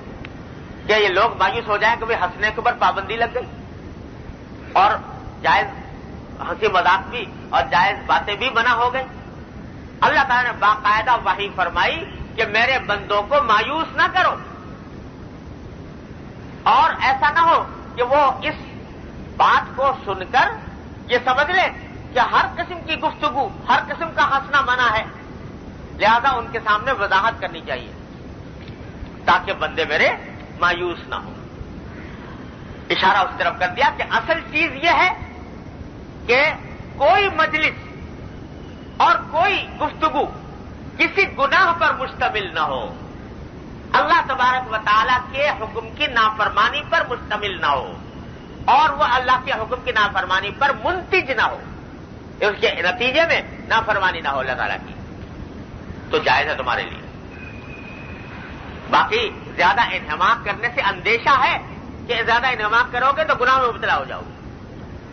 کہ یہ لوگ مایوس ہو جائیں کہ بھئی ہنسنے کے اوپر پابندی لگ گئی اور جائز ہنسی مذاق بھی اور جائز باتیں بھی منع ہو گئی. اللہ تعالیٰ نے باقاعدہ وحی فرمائی کہ میرے بندوں کو مایوس نہ کرو، اور ایسا نہ ہو کہ وہ اس بات کو سن کر یہ سمجھ لیں کہ ہر قسم کی گفتگو، ہر قسم کا ہنسنا منع ہے. لہذا ان کے سامنے وضاحت کرنی چاہیے تاکہ بندے میرے مایوس نہ ہوں. اشارہ اس طرف کر دیا کہ اصل چیز یہ ہے کہ کوئی مجلس اور کوئی گفتگو کسی گناہ پر مشتمل نہ ہو، اللہ تبارک و تعالیٰ کے حکم کی نافرمانی پر مشتمل نہ ہو، اور وہ اللہ کے حکم کی نافرمانی پر منتج نہ ہو، اس کے نتیجے میں نافرمانی نہ ہو اللہ تعالیٰ کی، تو جائز ہے تمہارے لیے. باقی زیادہ انہماک کرنے سے اندیشہ ہے کہ زیادہ انہماک کرو گے تو گناہ میں مبتلا ہو جاؤ گے.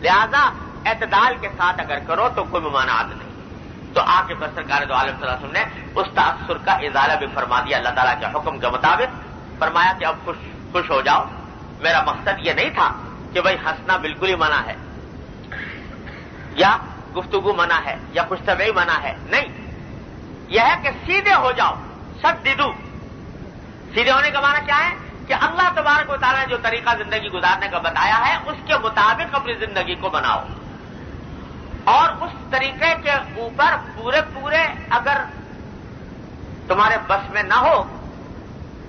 لہذا اعتدال کے ساتھ اگر کرو تو کوئی ممانعت نہیں. تو آ کے بس سرکار دو عالم صلی اللہ علیہ وسلم نے اس تاثر کا ازالہ بھی فرما دیا اللہ تعالیٰ کے حکم کے مطابق. فرمایا کہ اب خوش ہو جاؤ. میرا مقصد یہ نہیں تھا کہ بھائی ہنسنا بالکل ہی منع ہے یا گفتگو منع ہے یا خوش طبعی منع ہے، نہیں. یہ ہے کہ سیدھے ہو جاؤ. سددو، سیدھے ہونے کا معنی کیا ہے کہ اللہ تبارک و تعالیٰ نے جو طریقہ زندگی گزارنے کا بتایا ہے اس کے مطابق اپنی زندگی کو بناؤ، اور اس طریقے کے اوپر پورے اگر تمہارے بس میں نہ ہو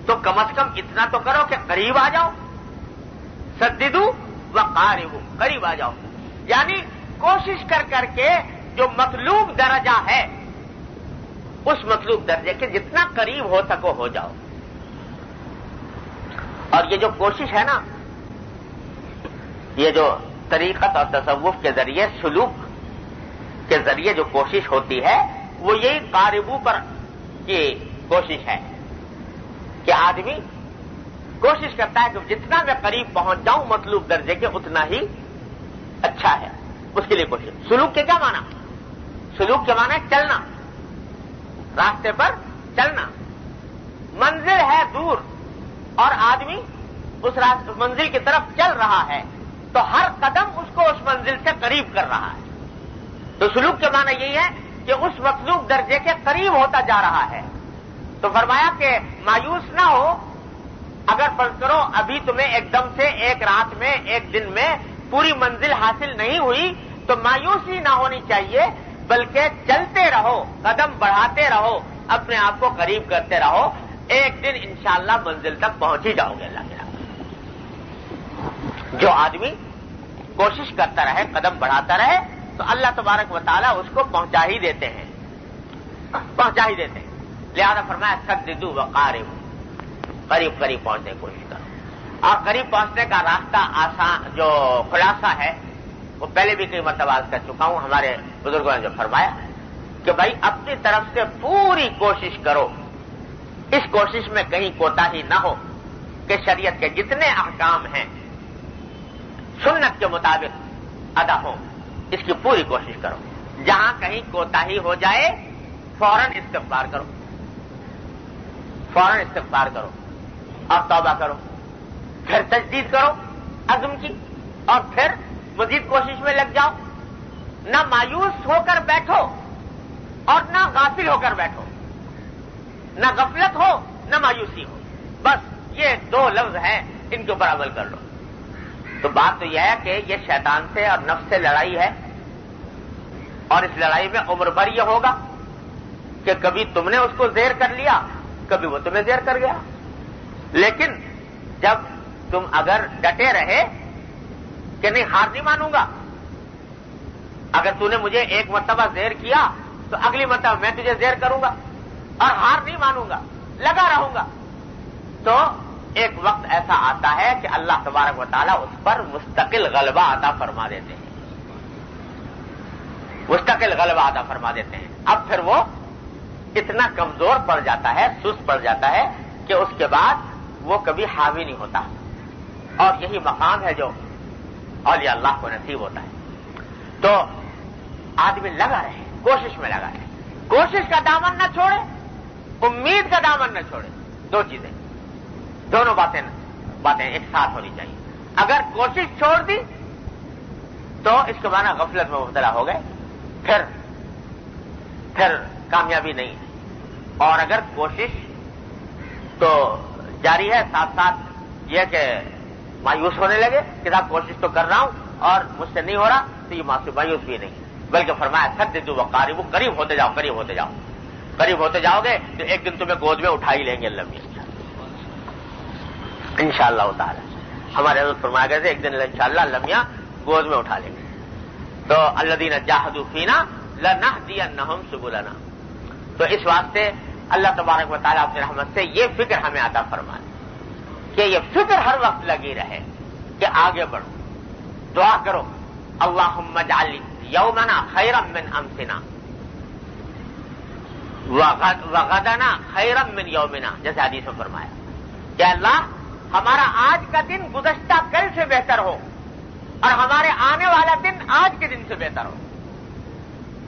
تو کم از کم اتنا تو کرو کہ قریب آ جاؤ. سددو وقاربو، قریب آ جاؤ. یعنی کوشش کر کے جو مطلوب درجہ ہے اس مطلوب درجے کے جتنا قریب ہو سکو ہو جاؤ. اور یہ جو کوشش ہے نا، یہ جو طریقت اور تصوف کے ذریعے، سلوک کے ذریعے جو کوشش ہوتی ہے وہ یہی قاربو پر کی کوشش ہے کہ آدمی کوشش کرتا ہے کہ جتنا میں قریب پہنچ جاؤں مطلوب درجے کے اتنا ہی اچھا ہے. اس کے لیے کوشش. سلوک کے کیا معنی؟ سلوک کے معنی چلنا، راستے پر چلنا. منزل ہے دور اور آدمی اس منزل کی طرف چل رہا ہے تو ہر قدم اس کو اس منزل سے قریب کر رہا ہے. تو سلوک کے معنی یہی ہے کہ اس مطلوب درجے کے قریب ہوتا جا رہا ہے. تو فرمایا کہ مایوس نہ ہو. اگر فرض کرو ابھی تمہیں ایک دم سے ایک رات میں ایک دن میں پوری منزل حاصل نہیں ہوئی تو مایوسی نہ ہونی چاہیے، بلکہ چلتے رہو، قدم بڑھاتے رہو، اپنے آپ کو قریب کرتے رہو. ایک دن انشاءاللہ منزل تک پہنچ ہی جاؤ گے اللہ کے رحمت. جو آدمی کوشش کرتا رہے، قدم بڑھاتا رہے تو اللہ تبارک و تعالیٰ اس کو پہنچا ہی دیتے ہیں. لہذا فرمایا سددو وقاربو، قریب پہنچنے کی کوشش کرو. اور قریب پہنچنے کا راستہ آسان جو خلاصہ ہے وہ پہلے بھی کئی مرتبہ عرض کر چکا ہوں. ہمارے بزرگوں نے جو فرمایا کہ بھائی اپنی طرف سے پوری کوشش کرو، اس کوشش میں کہیں کوتاہی نہ ہو کہ شریعت کے جتنے احکام ہیں سنت کے مطابق ادا ہوں. اس کی پوری کوشش کرو. جہاں کہیں کوتاہی ہو جائے فوراً استغفار کرو. فوراً استغفار کرو اور توبہ کرو، پھر تجدید کرو عزم کی، اور پھر مزید کوشش میں لگ جاؤ. نہ مایوس ہو کر بیٹھو اور نہ غافل ہو کر بیٹھو، نہ غفلت ہو نہ مایوسی ہو. بس یہ دو لفظ ہیں، ان کے اوپر عمل کر لو. تو بات تو یہ ہے کہ یہ شیطان سے اور نفس سے لڑائی ہے، اور اس لڑائی میں عمر بھر یہ ہوگا کہ کبھی تم نے اس کو زیر کر لیا، کبھی وہ تمہیں زیر کر گیا. لیکن جب تم اگر ڈٹے رہے کہ نہیں ہار نہیں مانوں گا، اگر تو نے مجھے ایک مرتبہ زیر کیا تو اگلی مرتبہ میں تجھے زیر کروں گا اور ہار نہیں مانوں گا، لگا رہوں گا، تو ایک وقت ایسا آتا ہے کہ اللہ تبارک و تعالیٰ اس پر مستقل غلبہ عطا فرما دیتے ہیں، مستقل غلبہ عطا فرما دیتے ہیں. اب پھر وہ اتنا کمزور پڑ جاتا ہے، سست پڑ جاتا ہے کہ اس کے بعد وہ کبھی حاوی نہیں ہوتا. اور یہی مقام ہے جو اولیاء اللہ کو نصیب ہوتا ہے. تو آدمی لگا رہے، کوشش میں لگا رہے، کوشش کا دامن نہ چھوڑے، امید کا دامن نہ چھوڑے. دو چیزیں، دونوں باتیں ایک ساتھ ہونی چاہیے. اگر کوشش چھوڑ دی تو اس کے معنی غفلت میں مبتلا ہو گئے، پھر کامیابی نہیں. اور اگر کوشش تو جاری ہے، ساتھ ساتھ یہ کہ مایوس ہونے لگے کہ صاحب کوشش تو کر رہا ہوں اور مجھ سے نہیں ہو رہا، تو یہ مایوس بھی نہیں، بلکہ فرمایا سددوا وقاربوا، قریب ہوتے جاؤ، قریب ہوتے جاؤ. قریب ہوتے جاؤ گے تو ایک دن تمہیں گود میں اٹھا ہی لیں گے اللہ میاں انشاءاللہ تعالی. ہمارے حضرت فرمایا گئے تھے ایک دن انشاءاللہ اللہ میاں گود میں اٹھا لیں گے. تو الذین جاہدوا فینا لنہدینہم سبلنا. تو اس واسطے اللہ تبارک و تعالیٰ اپنی رحمت سے یہ فکر ہمیں عطا فرمائے کہ یہ فکر ہر وقت لگی رہے کہ آگے بڑھو. دعا کرو اللہم اجعل یومنا خیرا من امسنا وغدنا خیرا من یومنا، جیسے حدیث میں فرمایا کہ اللہ ہمارا آج کا دن گزشتہ کل سے بہتر ہو اور ہمارے آنے والا دن آج کے دن سے بہتر ہو.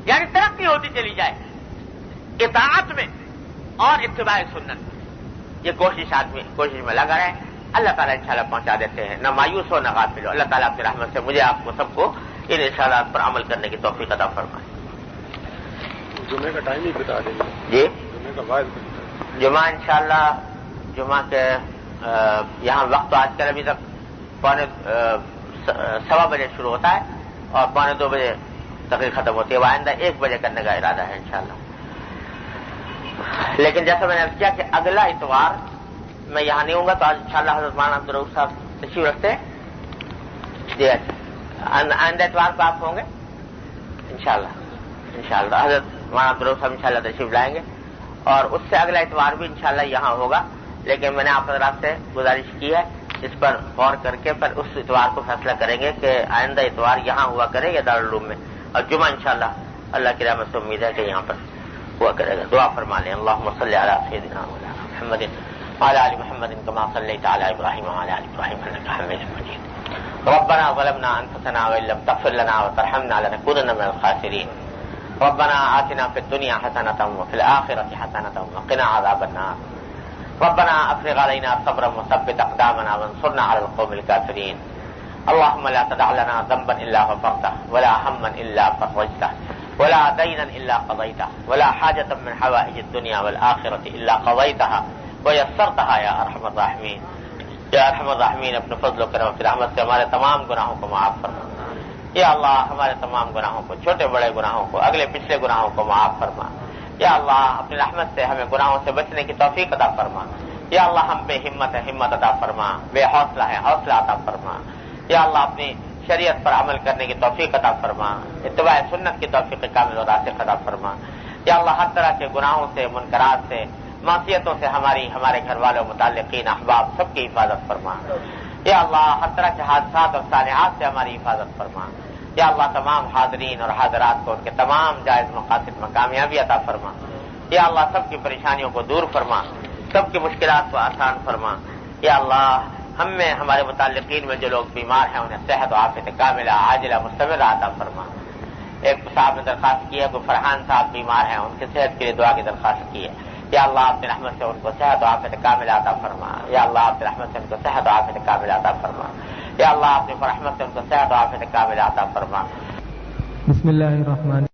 یعنی ترقی ہوتی چلی جائے اطاعت میں اور اتباع سنت میں. یہ کوشش میں لگا رہے، اللہ تعالیٰ انشاءاللہ پہنچا دیتے ہیں. نہ مایوس ہو نہ غافل ہو. اللہ تعالیٰ اپنی رحمت سے مجھے آپ کو سب کو ان ارشادات پر عمل کرنے کی توفیق عطا فرمائے. جمعے کا ٹائم ہی بتا دیں گے. جی جمعے کا واحد جمعہ انشاءاللہ جمعہ کے یہاں وقت تو آج کل ابھی تک 1:15 شروع ہوتا ہے اور 1:45 تقریر ختم ہوتی ہے. وہ آئندہ 1 بجے کرنے کا ارادہ ہے انشاءاللہ. لیکن جیسا میں نے عرض کیا کہ اگلا اتوار میں یہاں نہیں ہوں گا، تو آج انشاءاللہ حضرت مولانا عبدالرؤوف صاحب تشریف رکھتے ہیں. جی آئندہ اتوار کو آپ ہوں گے انشاءاللہ حضرت مولانا عبدالرؤوف صاحب انشاءاللہ تشریف لائیں گے، اور اس سے اگلا اتوار بھی انشاءاللہ یہاں ہوگا. لیکن میں نے آپ حضرات سے گزارش کی ہے اس پر غور کر کے پھر اس اتوار کو فیصلہ کریں گے کہ آئندہ اتوار یہاں ہوا کرے یا دارالعلوم میں، اور جمعہ انشاءاللہ اللہ کی رحمت سے امید ہے کہ یہاں پر ہوا کرے گا. دعا فرما لیں. اللہم صلی علی سیدنا مولانا محمد وعلی آل محمد کما صلیت علی ابراہیم وعلی آل ابراہیم انک حمید مجید. ربنا ظلمنا انفسنا وان لم تغفر لنا وترحمنا لنكونن من الخاسرین. ربنا آتنا فی الدنیا حسنۃ وفی الآخرۃ حسنۃ وقنا عذاب النار. ربنا افرغ علينا صبرا وثبت اقدامنا وانصرنا على القوم الكافرين. اللهم لا تدع لنا ذنبا الا غفرته ولا هما الا فرجته ولا دينا الا قضيته ولا حاجة من حوائج الدنيا والآخرة الا قضيتها ويسرتها يا ارحم الراحمين. یا ارحم الراحمین اپنے فضل و کرم کی رحمت سے ہمارے تمام گناہوں کو معاف فرما. یا اللہ ہمارے تمام گناہوں کو، چھوٹے بڑے گناہوں کو، اگلے پچھلے گناہوں کو معاف فرما. یا اللہ اپنی رحمت سے ہمیں گناہوں سے بچنے کی توفیق عطا فرما. یا اللہ ہم بے ہمت ہے ہمت عطا فرما، بے حوصلہ ہے حوصلہ عطا فرما. یا اللہ اپنی شریعت پر عمل کرنے کی توفیق عطا فرما، اتباع سنت کی توفیق کامل و راسخ عطا فرما. یا اللہ ہر طرح کے گناہوں سے، منکرات سے، معصیتوں سے ہمارے گھر والوں، متعلقین، احباب سب کی حفاظت فرما. یا اللہ ہر طرح کے حادثات اور صالحات سے ہماری حفاظت فرما. یا اللہ تمام حاضرین اور حاضرات کو ان کے تمام جائز مقاصد میں کامیابی عطا فرما. یا اللہ سب کی پریشانیوں کو دور فرما، سب کی مشکلات کو آسان فرما. یا اللہ ہم میں ہمارے متعلقین میں جو لوگ بیمار ہیں انہیں صحت و عافیت کاملہ عاجلہ مستمرہ عطا فرما. ایک صاحب نے درخواست کی ہے کہ فرحان صاحب بیمار ہیں، ان کی صحت کے لیے دعا کی درخواست کی ہے. یا اللہ اپنی رحمت سے ان کو صحت و عافیت کامل عطا فرما. یا اللہ اپنی رحمت سے ان کو صحت و عافیت کامل عطا فرما. یا اللہ اپنی رحمت سے ان کو صحت و عافیت کامل عطا فرما. بسم اللہ الرحمن